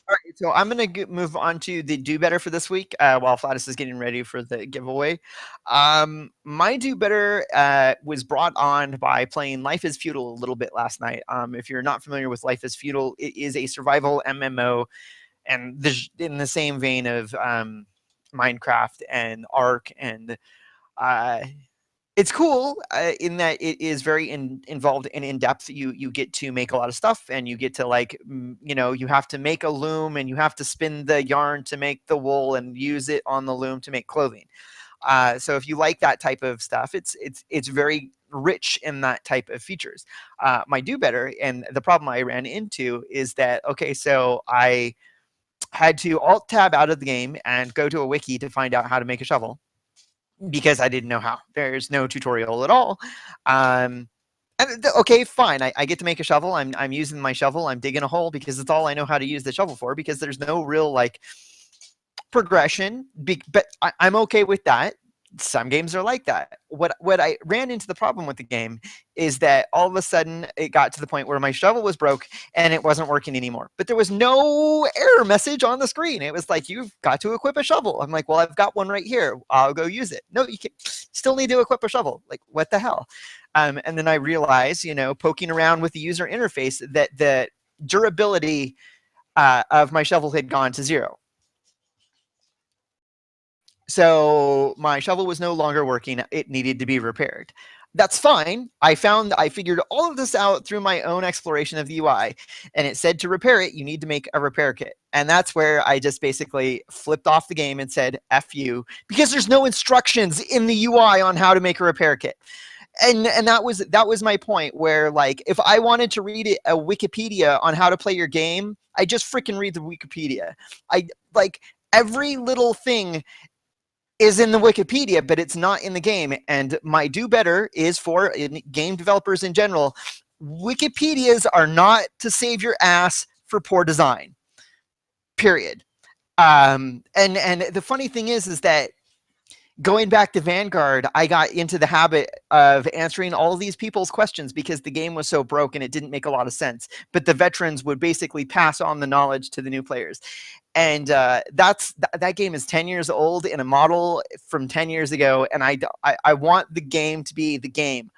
All right, so I'm going to move on to the do better for this week while Flattuss is getting ready for the giveaway. My do better was brought on by playing Life is Feudal a little bit last night. If you're not familiar with Life is Feudal, it is a survival MMO, and in the same vein of Minecraft and Ark, and uh, it's cool in that it is very involved and in depth. You get to make a lot of stuff, and you get to you have to make a loom, and you have to spin the yarn to make the wool, and use it on the loom to make clothing. So if you like that type of stuff, it's very rich in that type of features. My do better, and the problem I ran into is that so I had to alt tab out of the game and go to a wiki to find out how to make a shovel, because I didn't know how. There's no tutorial at all. Okay, fine. I get to make a shovel. I'm using my shovel. I'm digging a hole because it's all I know how to use the shovel for, because there's no real progression. But I'm okay with that. Some games are like that. What I ran into the problem with the game is that all of a sudden it got to the point where my shovel was broke and it wasn't working anymore. But there was no error message on the screen. It was like, you've got to equip a shovel. I'm like, well, I've got one right here. I'll go use it. No, you still need to equip a shovel. Like, what the hell? And then I realized, poking around with the user interface, that the durability of my shovel had gone to 0. So my shovel was no longer working. It needed to be repaired. That's fine. I figured all of this out through my own exploration of the UI, and it said to repair it, you need to make a repair kit. And that's where I just basically flipped off the game and said, F you, because there's no instructions in the UI on how to make a repair kit. And that was my point, where if I wanted to read a Wikipedia on how to play your game, I just freaking read the Wikipedia. Every little thing is in the Wikipedia, but it's not in the game. And my do better is for game developers in general. Wikipedias are not to save your ass for poor design. Period. And the funny thing is that going back to Vanguard, I got into the habit of answering all these people's questions because the game was so broke and it didn't make a lot of sense. But the veterans would basically pass on the knowledge to the new players. And that game is 10 years old in a model from 10 years ago, and I want the game to be the game,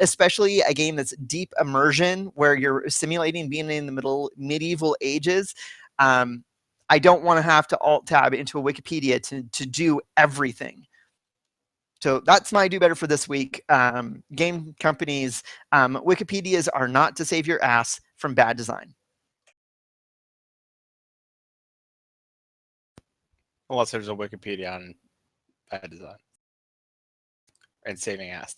especially a game that's deep immersion, where you're simulating being in the medieval ages. I don't want to have to alt tab into a Wikipedia to do everything. So that's my do better for this week. Game companies, Wikipedias are not to save your ass from bad design. Unless there's a Wikipedia on bad design and saving ass.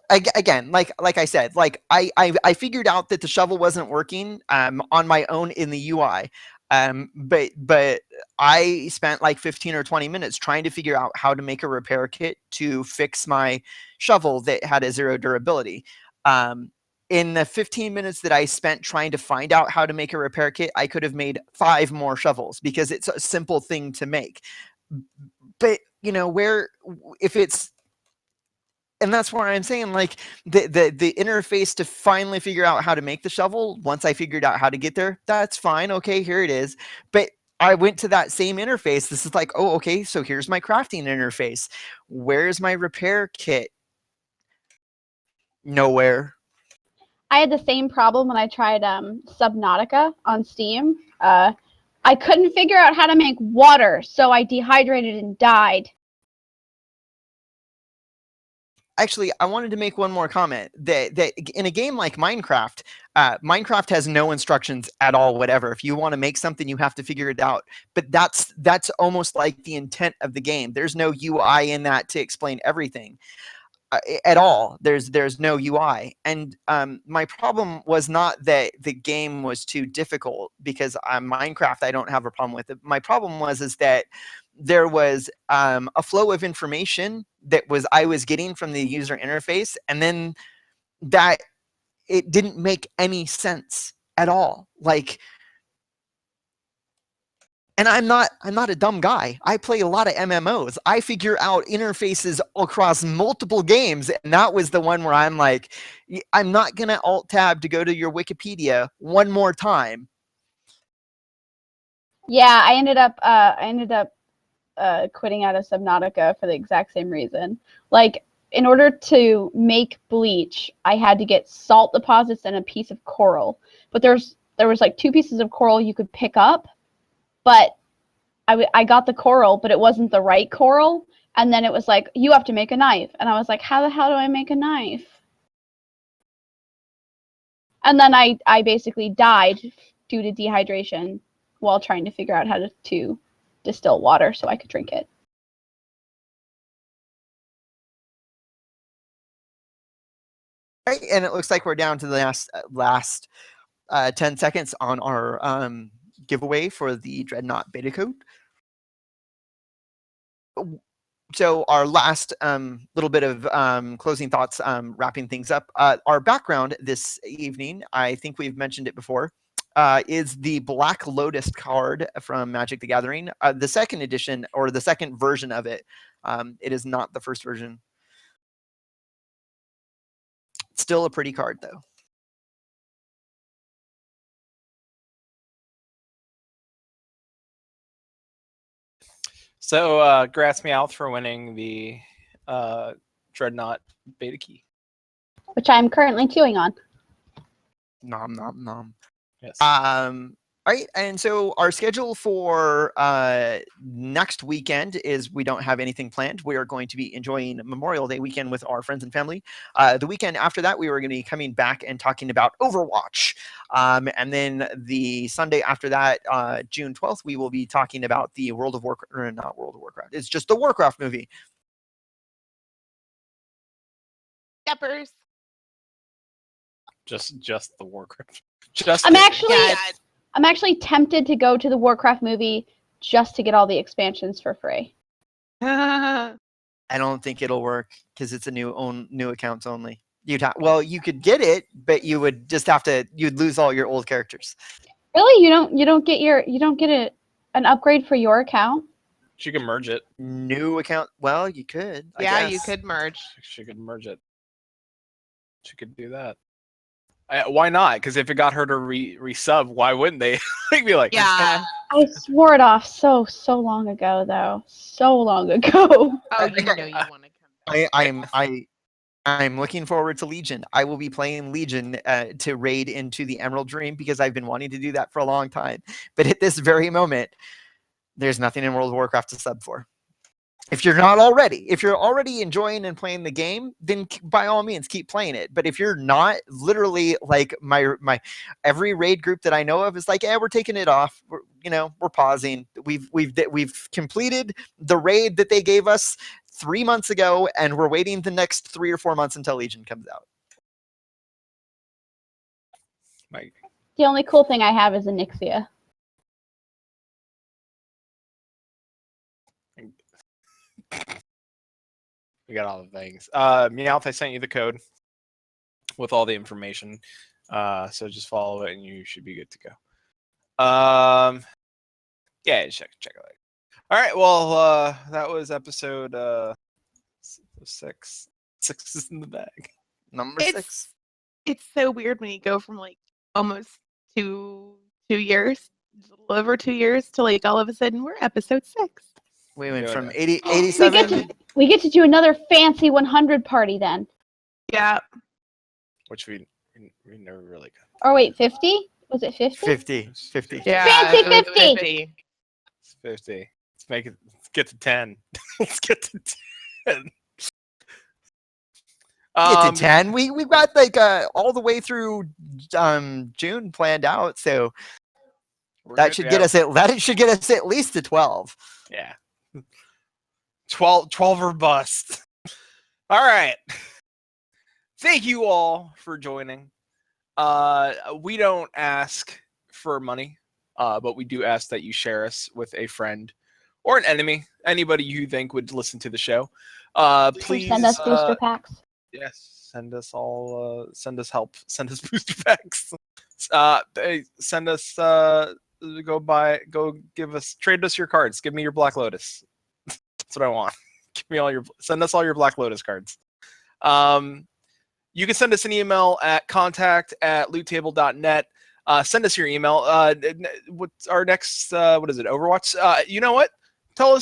Again, like I said, I figured out that the shovel wasn't working on my own in the UI. But I spent 15 or 20 minutes trying to figure out how to make a repair kit to fix my shovel that had a 0 durability. In the 15 minutes that I spent trying to find out how to make a repair kit, I could have made 5 more shovels, because it's a simple thing to make. But and that's where I'm saying, the interface to finally figure out how to make the shovel, once I figured out how to get there, that's fine. Okay, here it is. But I went to that same interface. This is okay, so here's my crafting interface. Where's my repair kit? Nowhere. I had the same problem when I tried Subnautica on Steam. I couldn't figure out how to make water, so I dehydrated and died. Actually, I wanted to make one more comment, that in a game like Minecraft, Minecraft has no instructions at all, whatever. If you want to make something, you have to figure it out. But that's almost like the intent of the game. There's no UI in that to explain everything. At all. There's no UI. And my problem was not that the game was too difficult, because Minecraft I don't have a problem with it. My problem is that there was a flow of information that I was getting from the user interface, and then that it didn't make any sense at all. And I'm not a dumb guy. I play a lot of MMOs. I figure out interfaces across multiple games, and that was the one where I'm like, I'm not gonna alt tab to go to your Wikipedia one more time. Yeah, I ended up quitting out of Subnautica for the exact same reason. Like, in order to make bleach, I had to get salt deposits and a piece of coral. But there was like 2 pieces of coral you could pick up, but I got the coral, but it wasn't the right coral. And then it was like, you have to make a knife. And I was like, how the hell do I make a knife? And then I basically died due to dehydration while trying to figure out how to distill water so I could drink it. Right, and it looks like we're down to the last 10 seconds on our giveaway for the Dreadnought beta code. So our last little bit of closing thoughts, wrapping things up. Our background this evening, I think we've mentioned it before, is the Black Lotus card from Magic the Gathering, the second edition or the second version of it. It is not the first version. Still a pretty card though. So, Grass Meowth for winning the Dreadnought beta key. Which I'm currently chewing on. Nom nom nom. Yes. Right, and so our schedule for next weekend is we don't have anything planned. We are going to be enjoying Memorial Day weekend with our friends and family. The weekend after that, we were going to be coming back and talking about Overwatch. And then the Sunday after that, June 12th, we will be talking about the World of Warcraft, or not World of Warcraft, it's just the Warcraft movie. Steppers. Just the Warcraft. Just I'm it. actually Yeah, I'm actually tempted to go to the Warcraft movie just to get all the expansions for free. I don't think it'll work because it's a new accounts only. Well, you could get it, but you would just have to. You'd lose all your old characters. Really, you don't get an upgrade for your account? She can merge it. New account. Well, you could. I yeah, you guess. could merge. She could merge it. She could do that. Why not? Because if it got her to resub, why wouldn't they? They'd be like, Yeah. I swore it off so long ago, though. So long ago. Oh, you know you want to come back. I'm looking forward to Legion. I will be playing Legion to raid into the Emerald Dream because I've been wanting to do that for a long time. But at this very moment, there's nothing in World of Warcraft to sub for. If you're already enjoying and playing the game, then by all means keep playing it. But if you're not, literally, like my every raid group that I know of is like, we're taking it off. We're pausing. We've completed the raid that they gave us 3 months ago, and we're waiting the next 3 or 4 months until Legion comes out. The only cool thing I have is Anixia. We got all the things. Meowth, I sent you the code with all the information. So just follow it and you should be good to go. Yeah, check it out. All right, well, that was episode 6. 6 is in the bag. Number It's- 6. It's so weird when you go from like almost 2 years, a little over 2 years, to like all of a sudden we're episode 6. We went Yeah, from yeah. 80, We 87. get to do another fancy 100 party then. Yeah. Which we never really got. Or wait, 50? Was it 50? 50. Yeah. Fancy it was 50. It's 50. Let's get to 10. Let's get to 10. Get to 10. We've got like all the way through June planned out, so that should get us at least to 12. Yeah. 12 or bust. All right. Thank you all for joining. We don't ask for money, but we do ask that you share us with a friend or an enemy, anybody you think would listen to the show. Please Send us booster packs. Yes, send us help, send us booster packs. Send us trade us your cards. Give me your Black Lotus. That's what I want. Send us all your Black Lotus cards. You can send us an email at contact@loottable.net. Send us your email. What's our next? What is it? Overwatch. You know what? Tell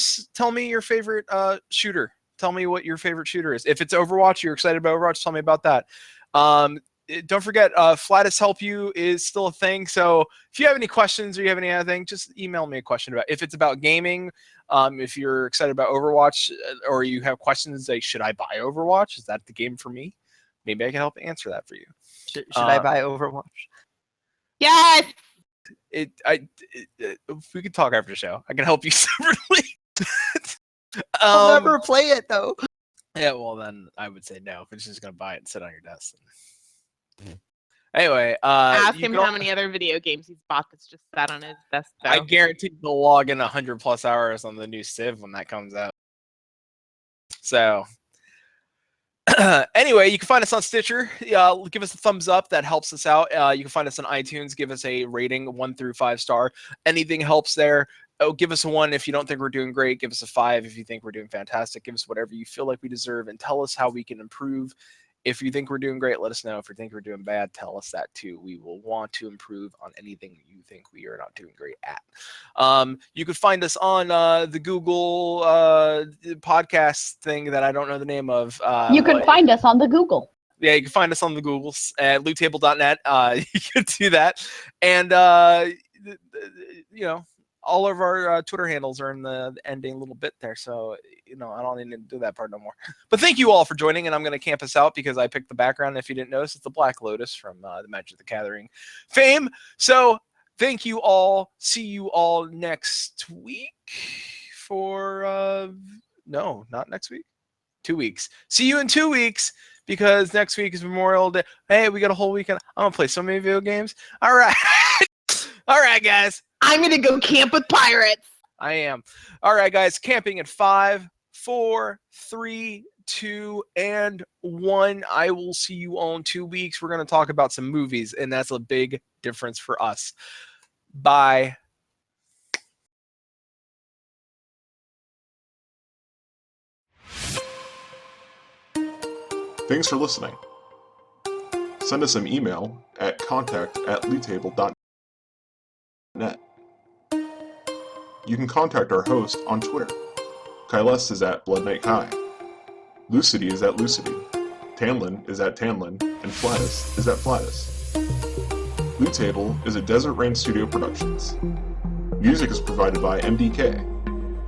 me your favorite shooter. Tell me what your favorite shooter is. If it's Overwatch, you're excited about Overwatch. Tell me about that. Don't forget, Flattuss Help You is still a thing. So if you have any questions or you have any other thing, just email me a question about. If it's about gaming, if you're excited about Overwatch, or you have questions like, should I buy Overwatch? Is that the game for me? Maybe I can help answer that for you. Should I buy Overwatch? Yes. We could talk after the show. I can help you separately. I'll never play it though. Yeah, well then I would say no. If it's just gonna buy it and sit on your desk. Anyway, ask him how many other video games he's bought that's just sat on his desk. Though. I guarantee he'll log in 100+ hours on the new Civ when that comes out. So. Anyway, you can find us on Stitcher. Give us a thumbs up. That helps us out. You can find us on iTunes. Give us a rating 1 through 5 star. Anything helps there. Give us a 1 if you don't think we're doing great. Give us a 5 if you think we're doing fantastic. Give us whatever you feel like we deserve and tell us how we can improve. If you think we're doing great, let us know. If you think we're doing bad, tell us that too. We will want to improve on anything you think we are not doing great at. You could find us on the Google podcast thing that I don't know the name of. You can find us on the Google. Yeah, you can find us on the Googles at loottable.net. You can do that. And, all of our Twitter handles are in the ending little bit there. So, I don't need to do that part no more. But thank you all for joining. And I'm going to camp us out because I picked the background. If you didn't notice, it's the Black Lotus from the Magic the Gathering fame. So thank you all. See you all next week for, no, not next week. 2 weeks. See you in 2 weeks because next week is Memorial Day. Hey, we got a whole weekend. I'm going to play so many video games. All right. All right, guys. I'm going to go camp with pirates. I am. All right, guys. Camping in 5, 4, 3, 2, and 1. I will see you all in 2 weeks. We're going to talk about some movies, and that's a big difference for us. Bye. Thanks for listening. Send us an email at contact@loottable.net. You can contact our host on Twitter. Caeleste is at Blood Knight Kai. Lucitie is at Lucitie. Tannlin is at Tannlin, and Flattuss is at Flattuss. Loot Table is a Desert Rain Studio Productions. Music is provided by MDK.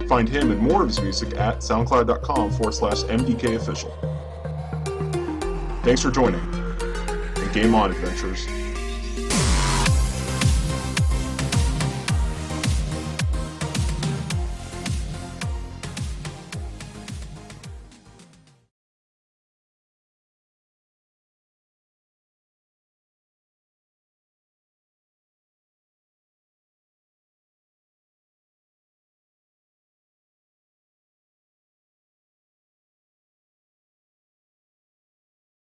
Find him and more of his music at soundcloud.com/MDKofficial. Thanks for joining, and game on, adventurers.